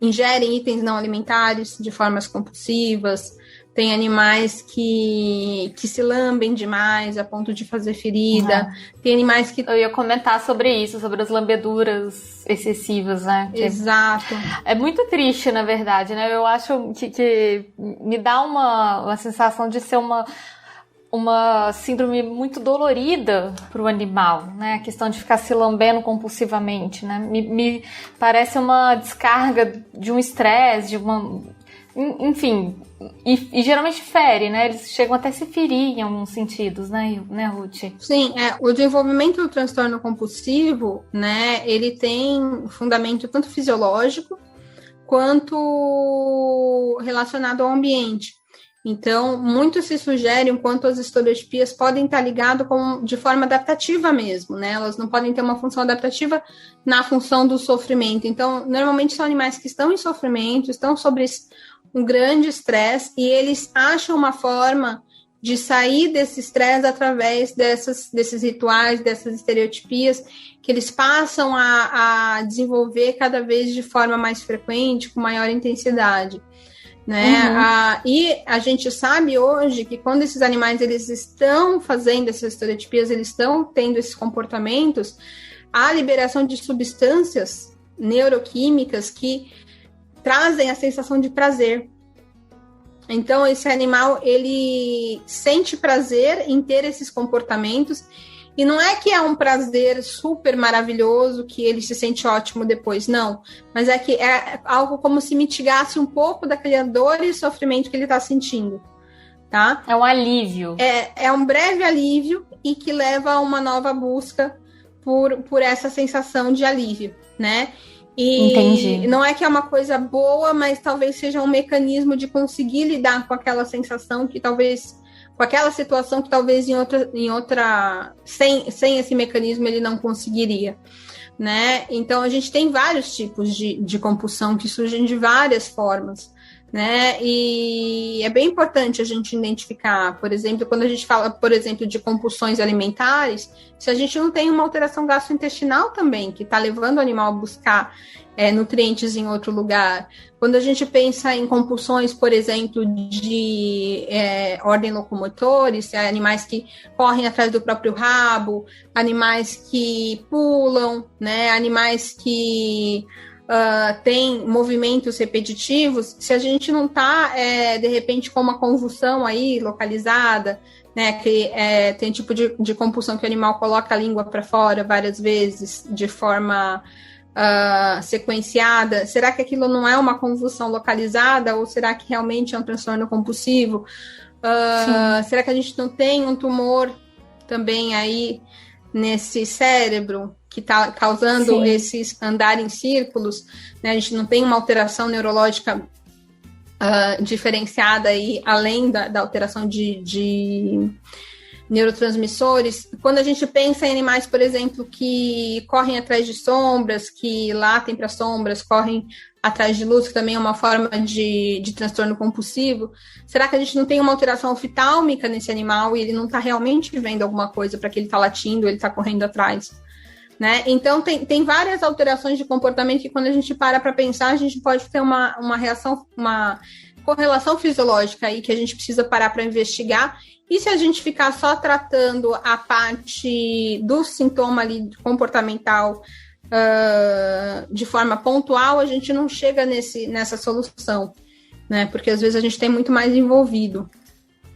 ingerem itens não alimentares de formas compulsivas, tem animais que se lambem demais a ponto de fazer ferida, tem animais que... Eu ia comentar sobre isso, sobre as lambeduras excessivas, né? Exato. É muito triste, na verdade, né? Eu acho que me dá uma sensação de ser uma síndrome muito dolorida para o animal, né? A questão de ficar se lambendo compulsivamente, né? Me parece uma descarga de um estresse, de uma... Enfim, e geralmente fere, né? Eles chegam até a se ferir em alguns sentidos, né, Ruth? Sim, o desenvolvimento do transtorno compulsivo, né? Ele tem fundamento tanto fisiológico quanto relacionado ao ambiente. Então, muito se sugere quanto as estereotipias podem estar ligadas de forma adaptativa mesmo, né? Elas não podem ter uma função adaptativa na função do sofrimento. Então, normalmente são animais que estão em sofrimento, estão sobre um grande estresse e eles acham uma forma de sair desse estresse através desses rituais, dessas estereotipias que eles passam a desenvolver cada vez de forma mais frequente, com maior intensidade. Né? E a gente sabe hoje que quando esses animais eles estão fazendo essas estereotipias, eles estão tendo esses comportamentos, há liberação de substâncias neuroquímicas que trazem a sensação de prazer. Então, esse animal, ele sente prazer em ter esses comportamentos, e não é que é um prazer super maravilhoso, que ele se sente ótimo depois, não. Mas é que é algo como se mitigasse um pouco daquela dor e sofrimento que ele está sentindo, tá? É um alívio. É um breve alívio e que leva a uma nova busca por essa sensação de alívio, né? E entendi. Não é que é uma coisa boa, mas talvez seja um mecanismo de conseguir lidar com aquela sensação que talvez... com aquela situação que talvez em outra sem esse mecanismo ele não conseguiria, né? Então, a gente tem vários tipos de compulsão que surgem de várias formas, né? E é bem importante a gente identificar, por exemplo, quando a gente fala, por exemplo, de compulsões alimentares, se a gente não tem uma alteração gastrointestinal também, que está levando o animal a buscar nutrientes em outro lugar. Quando a gente pensa em compulsões, por exemplo, de ordem locomotores, animais que correm atrás do próprio rabo, animais que pulam, né, animais que têm movimentos repetitivos, se a gente não está, de repente, com uma convulsão aí localizada, né, que tem tipo de compulsão que o animal coloca a língua para fora várias vezes, de forma... sequenciada, será que aquilo não é uma convulsão localizada ou será que realmente é um transtorno compulsivo? Será que a gente não tem um tumor também aí nesse cérebro que está causando esses andar em círculos, né? A gente não tem uma alteração neurológica diferenciada aí, além da alteração de neurotransmissores. Quando a gente pensa em animais, por exemplo, que correm atrás de sombras, que latem para sombras, correm atrás de luz, que também é uma forma de transtorno compulsivo, será que a gente não tem uma alteração oftálmica nesse animal e ele não está realmente vendo alguma coisa para que ele está latindo, ele está correndo atrás? Né? Então, tem várias alterações de comportamento que, quando a gente para pensar, a gente pode ter uma reação, uma correlação fisiológica aí que a gente precisa parar para investigar. E se a gente ficar só tratando a parte do sintoma ali comportamental de forma pontual, a gente não chega nessa solução, né? Porque às vezes a gente tem muito mais envolvido.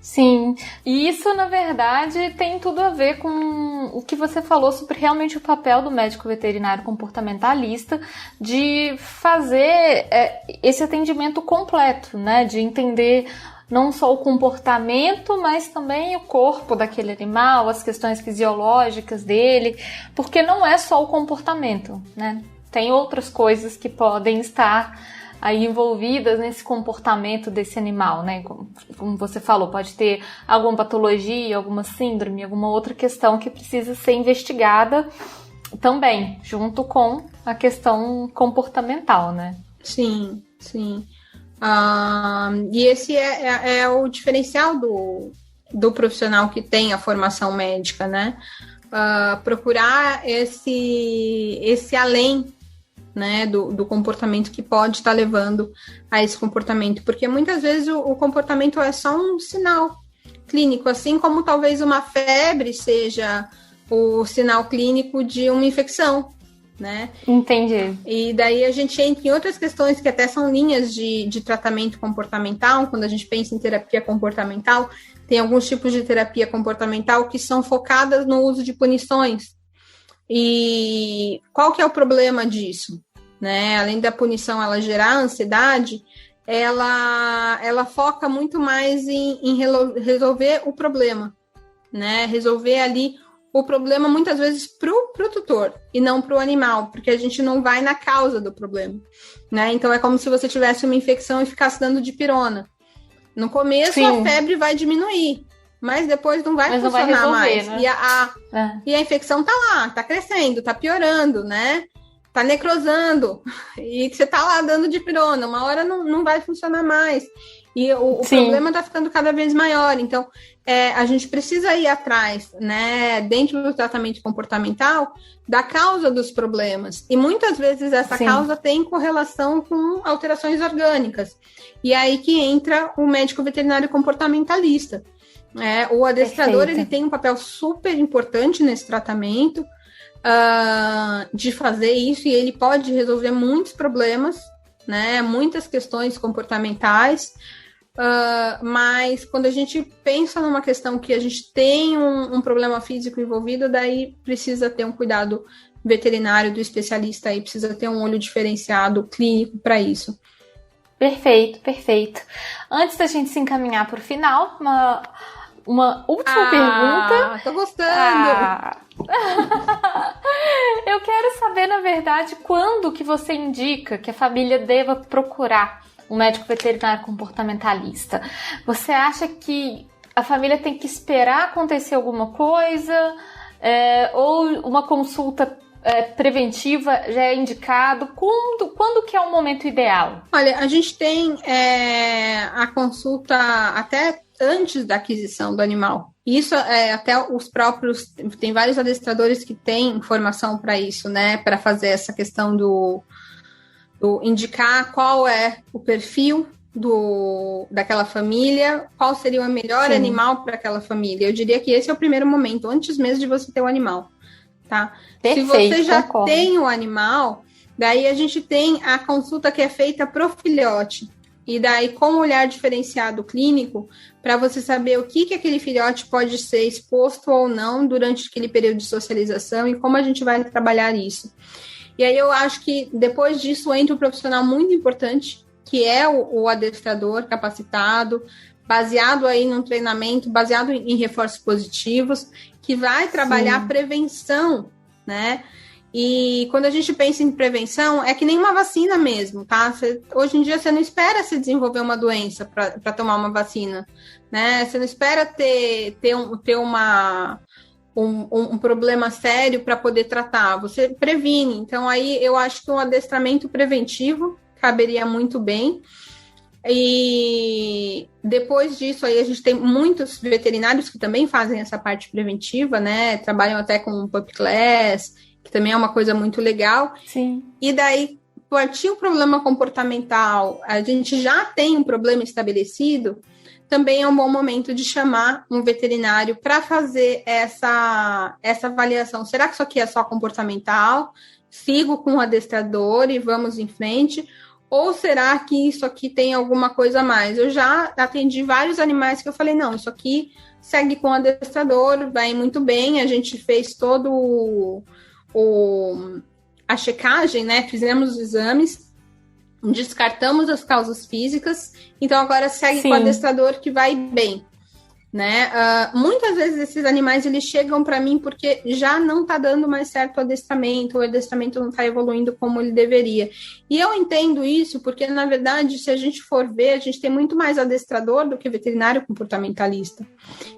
Sim, e isso, na verdade, tem tudo a ver com o que você falou sobre realmente o papel do médico veterinário comportamentalista de fazer esse atendimento completo, né? De entender não só o comportamento, mas também o corpo daquele animal, as questões fisiológicas dele, porque não é só o comportamento, né? Tem outras coisas que podem estar aí envolvidas nesse comportamento desse animal, né? Como você falou, pode ter alguma patologia, alguma síndrome, alguma outra questão que precisa ser investigada também, junto com a questão comportamental, né? Sim, sim. E esse é o diferencial do profissional que tem a formação médica, né? Procurar esse além né, do comportamento que pode estar levando a esse comportamento, porque muitas vezes o comportamento é só um sinal clínico, assim como talvez uma febre seja o sinal clínico de uma infecção, né? Entendi. E daí a gente entra em outras questões que até são linhas de tratamento comportamental. Quando a gente pensa em terapia comportamental, tem alguns tipos de terapia comportamental que são focadas no uso de punições. E qual que é o problema disso? Né? Além da punição ela gerar ansiedade, ela foca muito mais em resolver o problema, né? Resolver ali o problema muitas vezes para o tutor e não para o animal, porque a gente não vai na causa do problema, né? Então é como se você tivesse uma infecção e ficasse dando dipirona. No começo a febre vai diminuir, mas depois não vai funcionar resolver, mais. Né? E a infecção tá lá, tá crescendo, tá piorando, né? Tá necrosando, e você tá lá dando dipirona, uma hora não vai funcionar mais. E o problema tá ficando cada vez maior. Então, a gente precisa ir atrás, né, dentro do tratamento comportamental, da causa dos problemas. E muitas vezes essa causa tem correlação com alterações orgânicas. E aí que entra o médico veterinário comportamentalista. O adestrador, ele tem um papel super importante nesse tratamento, de fazer isso, e ele pode resolver muitos problemas, né, muitas questões comportamentais, mas quando a gente pensa numa questão que a gente tem um problema físico envolvido, daí precisa ter um cuidado veterinário do especialista, aí precisa ter um olho diferenciado clínico para isso. Perfeito, perfeito. Antes da gente se encaminhar para o final, uma última pergunta. Tô gostando. Eu quero saber, na verdade, quando que você indica que a família deva procurar um médico veterinário comportamentalista. Você acha que a família tem que esperar acontecer alguma coisa? Ou uma consulta preventiva já é indicado? Quando que é o momento ideal? Olha, a gente tem a consulta até antes da aquisição do animal. Isso até os próprios... Tem vários adestradores que têm informação para isso, né? Para fazer essa questão do indicar qual é o perfil daquela família, qual seria o melhor animal para aquela família. Eu diria que esse é o primeiro momento, antes mesmo de você ter o animal, tá? Perfeito, se você já concordo. tem o animal, daí a gente tem a consulta que é feita pro filhote. E daí, com um olhar diferenciado clínico, para você saber o que aquele filhote pode ser exposto ou não durante aquele período de socialização e como a gente vai trabalhar isso. E aí eu acho que depois disso entra um profissional muito importante, que é o adestrador capacitado, baseado aí num treinamento, baseado em reforços positivos, que vai trabalhar a prevenção, né? E quando a gente pensa em prevenção, é que nem uma vacina mesmo, tá? Hoje em dia você não espera se desenvolver uma doença para tomar uma vacina, né? Você não espera ter um problema sério para poder tratar, você previne. Então aí eu acho que um adestramento preventivo caberia muito bem. E depois disso aí a gente tem muitos veterinários que também fazem essa parte preventiva, né? Trabalham até com pup class, que também é uma coisa muito legal. Sim. E daí, partir o problema comportamental, a gente já tem um problema estabelecido, também é um bom momento de chamar um veterinário para fazer essa avaliação. Será que isso aqui é só comportamental? Sigo com o adestrador e vamos em frente? Ou será que isso aqui tem alguma coisa a mais? Eu já atendi vários animais que eu falei, não, isso aqui segue com o adestrador, vai muito bem, a gente fez todo a checagem, né? Fizemos os exames, descartamos as causas físicas, então agora segue com o adestrador que vai bem, né? Muitas vezes esses animais eles chegam para mim porque já não está dando mais certo o adestramento não está evoluindo como ele deveria. E eu entendo isso porque, na verdade, se a gente for ver, a gente tem muito mais adestrador do que veterinário comportamentalista.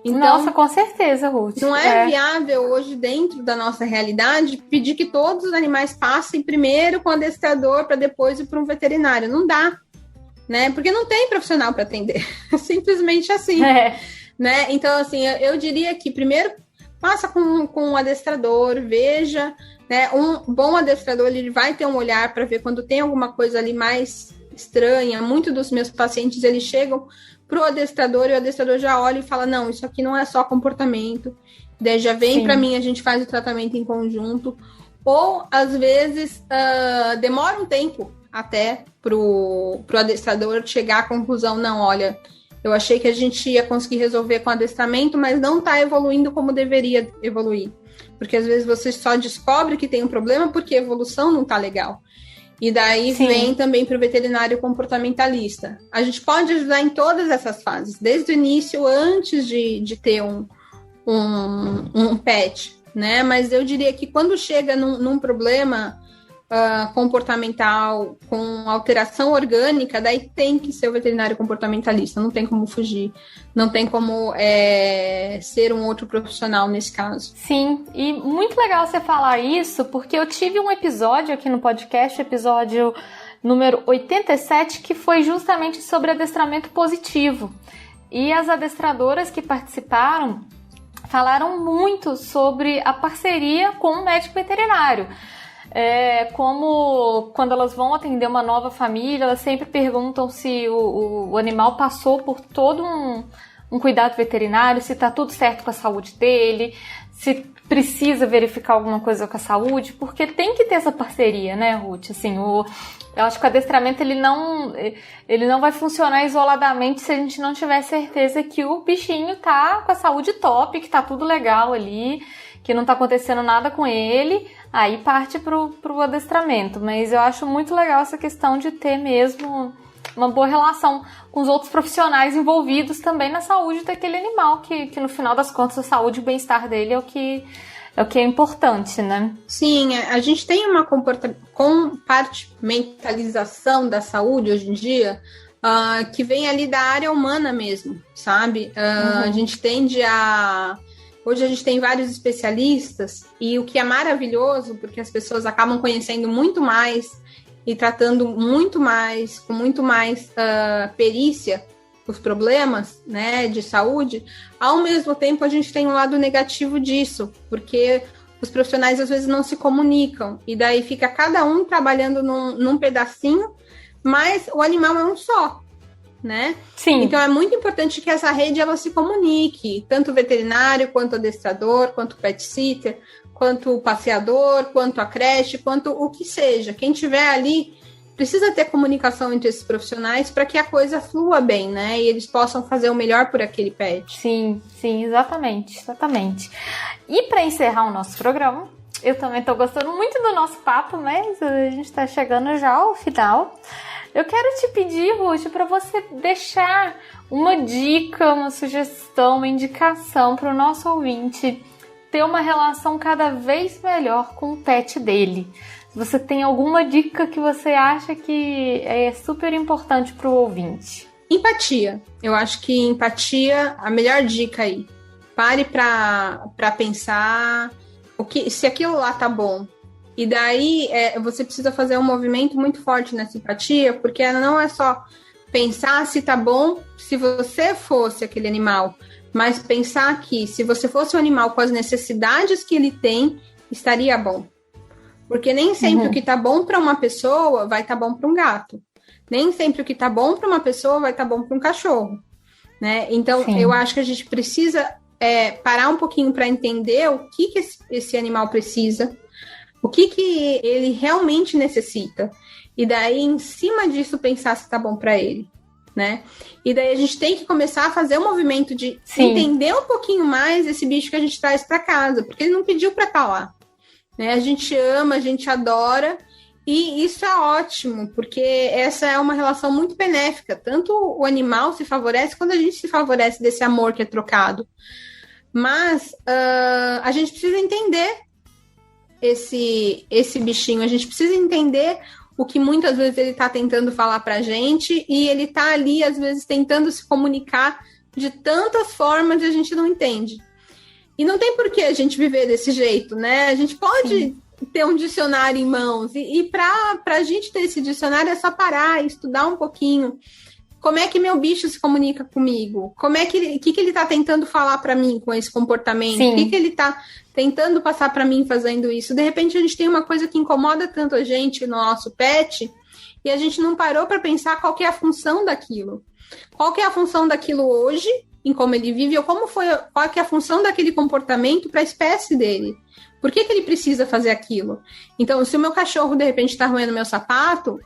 Então, nossa, com certeza, Ruth. Não é viável hoje, dentro da nossa realidade, pedir que todos os animais passem primeiro com o adestrador para depois ir para um veterinário. Não dá, né? Porque não tem profissional para atender. Simplesmente assim. Né? Então, assim, eu diria que primeiro passa com o adestrador, veja, né? Um bom adestrador, ele vai ter um olhar para ver quando tem alguma coisa ali mais estranha. Muitos dos meus pacientes, eles chegam para o adestrador e o adestrador já olha e fala, não, isso aqui não é só comportamento. Daí já vem para mim, a gente faz o tratamento em conjunto. Ou, às vezes, demora um tempo até pro adestrador chegar à conclusão, não, olha, eu achei que a gente ia conseguir resolver com adestramento, mas não está evoluindo como deveria evoluir. Porque, às vezes, você só descobre que tem um problema porque a evolução não está legal. E daí vem também para o veterinário comportamentalista. A gente pode ajudar em todas essas fases, desde o início, antes de ter um pet, né? Mas eu diria que quando chega num problema comportamental com alteração orgânica, daí tem que ser o veterinário comportamentalista, não tem como fugir, não tem como ser um outro profissional nesse caso. Sim, e muito legal você falar isso, porque eu tive um episódio aqui no podcast, episódio número 87, que foi justamente sobre adestramento positivo. E as adestradoras que participaram falaram muito sobre a parceria com o médico veterinário. Como quando elas vão atender uma nova família, elas sempre perguntam se o animal passou por todo um cuidado veterinário, se está tudo certo com a saúde dele, se precisa verificar alguma coisa com a saúde, porque tem que ter essa parceria, né, Ruth? Assim, eu acho que o adestramento ele não vai funcionar isoladamente se a gente não tiver certeza que o bichinho tá com a saúde top, que tá tudo legal ali, que não tá acontecendo nada com ele, aí parte pro adestramento. Mas eu acho muito legal essa questão de ter mesmo uma boa relação com os outros profissionais envolvidos também na saúde daquele animal, que no final das contas a saúde e o bem-estar dele é o que é importante, né? Sim, a gente tem uma compartimentalização da saúde hoje em dia, que vem ali da área humana mesmo, sabe? A gente tende a... Hoje a gente tem vários especialistas, e o que é maravilhoso, porque as pessoas acabam conhecendo muito mais e tratando muito mais, com muito mais perícia, os problemas, né, de saúde. Ao mesmo tempo, a gente tem um lado negativo disso, porque os profissionais às vezes não se comunicam, e daí fica cada um trabalhando num pedacinho, mas o animal é um só, né? Sim. Então é muito importante que essa rede ela se comunique, tanto o veterinário, quanto o adestrador, quanto o pet sitter, quanto o passeador, quanto a creche, quanto o que seja. Quem tiver ali precisa ter comunicação entre esses profissionais para que a coisa flua bem, né? E eles possam fazer o melhor por aquele pet. Sim, exatamente. E para encerrar o nosso programa, eu também estou gostando muito do nosso papo, mas a gente está chegando já ao final. Eu quero te pedir, Ruth, para você deixar uma dica, uma sugestão, uma indicação para o nosso ouvinte ter uma relação cada vez melhor com o pet dele. Se você tem alguma dica que você acha que é super importante para o ouvinte. Empatia. Eu acho que empatia, a melhor dica aí. Pare para pensar se aquilo lá tá bom. E daí você precisa fazer um movimento muito forte nessa empatia, porque não é só pensar se tá bom se você fosse aquele animal, mas pensar que se você fosse um animal com as necessidades que ele tem, estaria bom. Porque nem sempre o que tá bom para uma pessoa vai estar bom para um gato. Nem sempre o que tá bom para uma pessoa vai estar bom para um cachorro, né? Então, Sim. Eu acho que a gente precisa parar um pouquinho para entender o que esse animal precisa, o que ele realmente necessita. E daí, em cima disso, pensar se tá bom para ele, né? E daí a gente tem que começar a fazer um movimento de Sim. entender um pouquinho mais esse bicho que a gente traz para casa, porque ele não pediu para estar lá, né? A gente ama, a gente adora, e isso é ótimo, porque essa é uma relação muito benéfica. Tanto o animal se favorece, quando a gente se favorece desse amor que é trocado. Mas a gente precisa entender esse bichinho, a gente precisa entender o que muitas vezes ele está tentando falar para a gente, e ele está ali, às vezes, tentando se comunicar de tantas formas e a gente não entende. E não tem por que a gente viver desse jeito, né? A gente pode Sim. ter um dicionário em mãos, e para a gente ter esse dicionário é só parar e estudar um pouquinho como é que meu bicho se comunica comigo? Como é que ele está tentando falar para mim com esse comportamento? Sim. O que ele está tentando passar para mim fazendo isso? De repente a gente tem uma coisa que incomoda tanto a gente no nosso pet e a gente não parou para pensar qual que é a função daquilo. Qual que é a função daquilo hoje, em como ele vive, ou qual que é a função daquele comportamento para a espécie dele? Por que ele precisa fazer aquilo? Então, se o meu cachorro, de repente, está roendo meu sapato,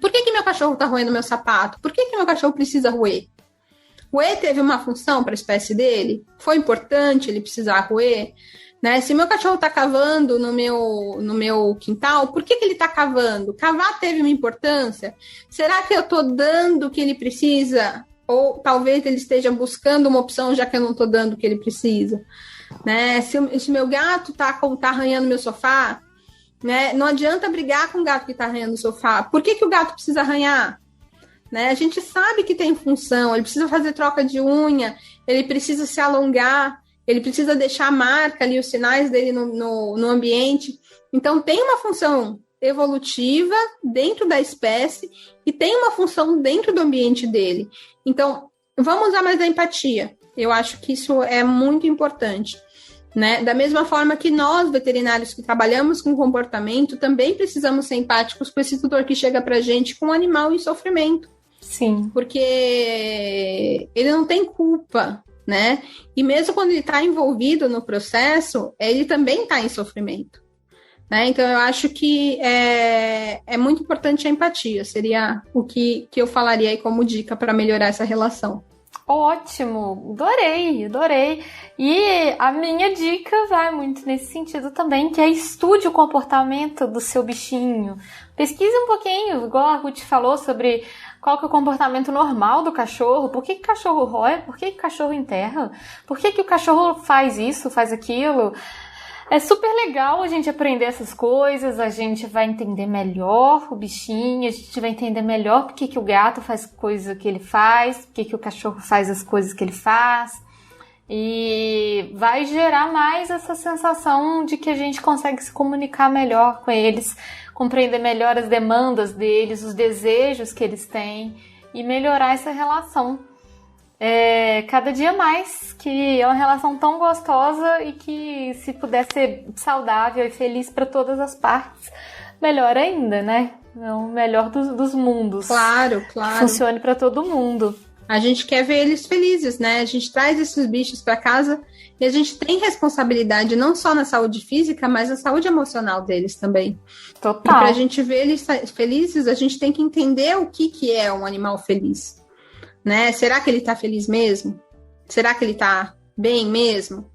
por que meu cachorro está roendo meu sapato? Por que meu cachorro precisa roer? Roer teve uma função para a espécie dele? Foi importante ele precisar roer? Né? Se meu cachorro está cavando no meu quintal, por que ele está cavando? Cavar teve uma importância? Será que eu estou dando o que ele precisa? Ou talvez ele esteja buscando uma opção, já que eu não estou dando o que ele precisa? Né? Se meu gato tá arranhando meu sofá, né? Não adianta brigar com o gato que está arranhando o sofá. Por que o gato precisa arranhar? Né? A gente sabe que tem função, ele precisa fazer troca de unha, ele precisa se alongar, ele precisa deixar a marca ali, os sinais dele no ambiente. Então, tem uma função evolutiva dentro da espécie e tem uma função dentro do ambiente dele. Então, vamos usar mais a empatia. Eu acho que isso é muito importante. Né? Da mesma forma que nós, veterinários que trabalhamos com comportamento, também precisamos ser empáticos com esse tutor que chega para a gente com um animal em sofrimento. Sim. Porque ele não tem culpa, né? E mesmo quando ele está envolvido no processo, ele também está em sofrimento. Né? Então, eu acho que é muito importante a empatia. Seria o que eu falaria aí como dica para melhorar essa relação. Ótimo, adorei. E a minha dica vai muito nesse sentido também, que é estude o comportamento do seu bichinho. Pesquise um pouquinho, igual a Ruth falou, sobre qual que é o comportamento normal do cachorro, por que o cachorro rói, por que o cachorro enterra, por que o cachorro faz isso, faz aquilo. É super legal a gente aprender essas coisas, a gente vai entender melhor o bichinho, a gente vai entender melhor por que o gato faz coisa que ele faz, por que o cachorro faz as coisas que ele faz. E vai gerar mais essa sensação de que a gente consegue se comunicar melhor com eles, compreender melhor as demandas deles, os desejos que eles têm e melhorar essa relação. Cada dia mais, que é uma relação tão gostosa e que se puder ser saudável e feliz para todas as partes, melhor ainda, né? É o melhor dos mundos. Claro. Funcione para todo mundo. A gente quer ver eles felizes, né? A gente traz esses bichos para casa e a gente tem responsabilidade não só na saúde física, mas na saúde emocional deles também. Total. E para a gente ver eles felizes, a gente tem que entender o que é um animal feliz. Né? Será que ele está feliz mesmo? Será que ele está bem mesmo?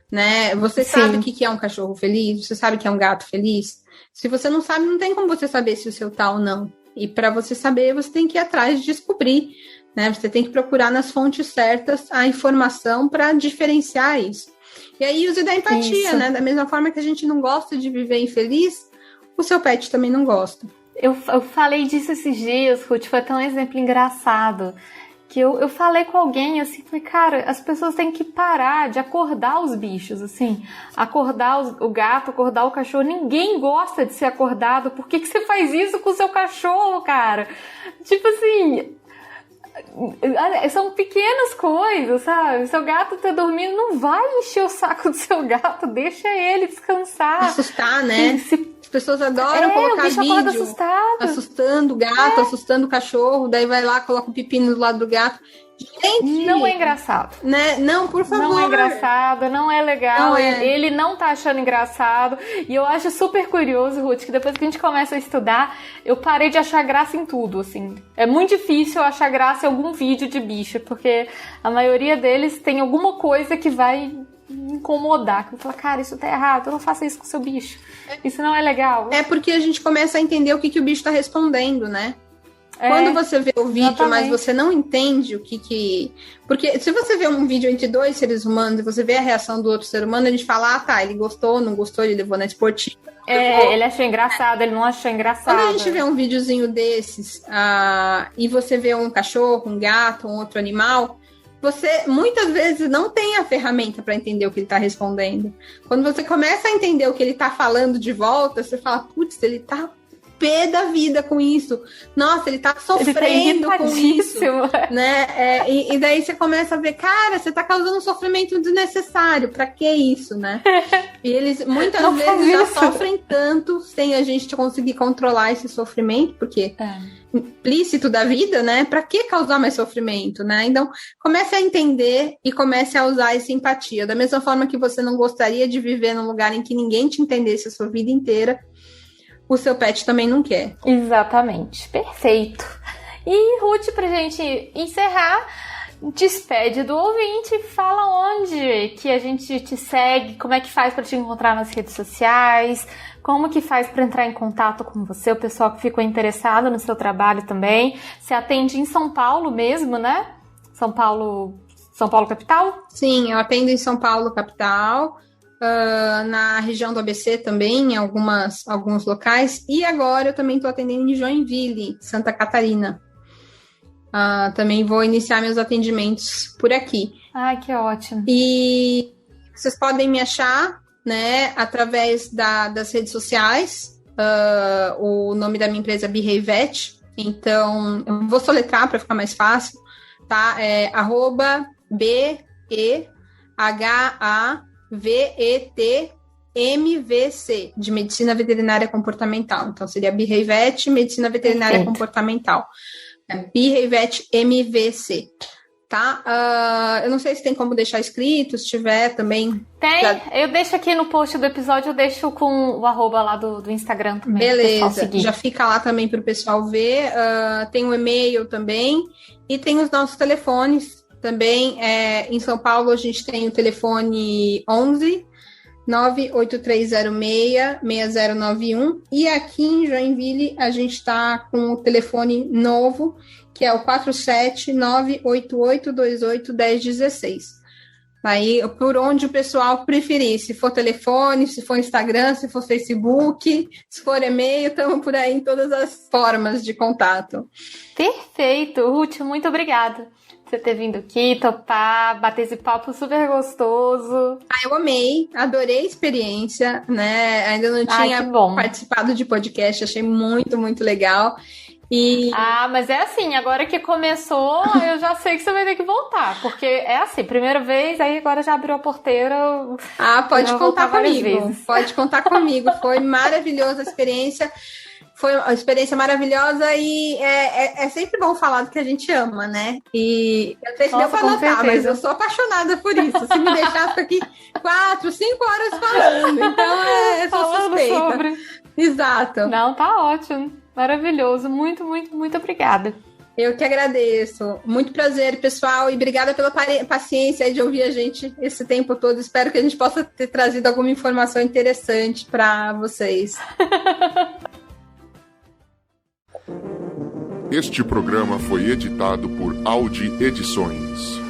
Né? Você sabe o que é um cachorro feliz? Você sabe o que é um gato feliz? Se você não sabe, não tem como você saber se o seu tá ou não. E para você saber, você tem que ir atrás de descobrir. Né? Você tem que procurar nas fontes certas a informação para diferenciar isso. E aí use da empatia, né? Da mesma forma que a gente não gosta de viver infeliz, o seu pet também não gosta. Eu falei disso esses dias, Ruth, foi até um exemplo engraçado. Que eu falei com alguém, assim, falei, cara, as pessoas têm que parar de acordar os bichos, assim, acordar o gato, acordar o cachorro. Ninguém gosta de ser acordado. Por que você faz isso com o seu cachorro, cara? Tipo assim, são pequenas coisas, sabe? Seu gato tá dormindo, não vai encher o saco do seu gato, deixa ele descansar. Assustar, né? As pessoas adoram colocar vídeo assustando o gato, assustando o cachorro, daí vai lá, coloca o pepino do lado do gato. Gente, não é engraçado. Né? Não, por favor. Não é engraçado, não é legal. Não é. Ele não tá achando engraçado. E eu acho super curioso, Ruth, que depois que a gente começa a estudar, eu parei de achar graça em tudo, assim. É muito difícil eu achar graça em algum vídeo de bicho, porque a maioria deles tem alguma coisa que vai me incomodar. Que eu falo, cara, isso tá errado, não faça isso com o seu bicho. Isso não é legal. É porque a gente começa a entender o que o bicho tá respondendo, né? Quando você vê o vídeo, exatamente, mas você não entende o que... Porque se você vê um vídeo entre dois seres humanos e você vê a reação do outro ser humano, a gente fala, ele gostou, não gostou, ele levou na esportiva. Ele achou engraçado, ele não achou engraçado. Quando a gente vê um videozinho desses e você vê um cachorro, um gato, um outro animal, você muitas vezes não tem a ferramenta para entender o que ele está respondendo. Quando você começa a entender o que ele está falando de volta, você fala, putz, ele está pé da vida com isso. Nossa, ele tá sofrendo com isso, né? E daí você começa a ver, cara, você tá causando um sofrimento desnecessário. Pra que isso, né? E eles muitas vezes já sofrem tanto sem a gente conseguir controlar esse sofrimento, porque implícito da vida, né? Pra que causar mais sofrimento, né? Então, comece a entender e comece a usar essa empatia. Da mesma forma que você não gostaria de viver num lugar em que ninguém te entendesse a sua vida inteira, o seu pet também não quer. Exatamente. Perfeito. E, Ruth, pra gente encerrar, despede do ouvinte, fala onde que a gente te segue, como é que faz para te encontrar nas redes sociais, como que faz para entrar em contato com você, o pessoal que ficou interessado no seu trabalho também. Você atende em São Paulo mesmo, né? São Paulo capital? Sim, eu atendo em São Paulo capital, na região do ABC também, em alguns locais, e agora eu também estou atendendo em Joinville, Santa Catarina. Também vou iniciar meus atendimentos por aqui. Ai, que ótimo. E vocês podem me achar, né, através das redes sociais. O nome da minha empresa é BeHaveVet. Então, eu vou soletrar para ficar mais fácil, tá? É @BEHAVETMVC, de Medicina Veterinária Comportamental. Então, seria BeHaveVet, Medicina Veterinária Comportamental. BeHaveVet MVC, tá? Eu não sei se tem como deixar escrito, se tiver também. Tem, eu deixo aqui no post do episódio, eu deixo com o arroba lá do Instagram também. Beleza, já fica lá também para o pessoal ver. Tem o e-mail também e tem os nossos telefones também. Em São Paulo a gente tem o telefone 11 98306-6091. E aqui em Joinville a gente está com o telefone novo, que é o 47988281016. Aí, por onde o pessoal preferir, se for telefone, se for Instagram, se for Facebook, se for e-mail, estamos por aí em todas as formas de contato. Perfeito, Ruth, muito obrigada por você ter vindo aqui, topar, bater esse papo super gostoso. Eu amei, adorei a experiência, né? Ainda não tinha participado de podcast, achei muito, muito legal. Mas é assim, agora que começou, eu já sei que você vai ter que voltar, porque é assim, primeira vez, aí agora já abriu a porteira. Pode contar comigo, pode contar comigo, foi maravilhosa a experiência. Foi uma experiência maravilhosa e é sempre bom falar do que a gente ama, né? E eu não sei se deu pra notar, mas eu sou apaixonada por isso. Se me deixar, fico aqui 4, 5 horas falando. Então, sou suspeita. Exato. Não, tá ótimo. Maravilhoso. Muito, muito, muito obrigada. Eu que agradeço. Muito prazer, pessoal. E obrigada pela paciência de ouvir a gente esse tempo todo. Espero que a gente possa ter trazido alguma informação interessante para vocês. Este programa foi editado por Audi Edições.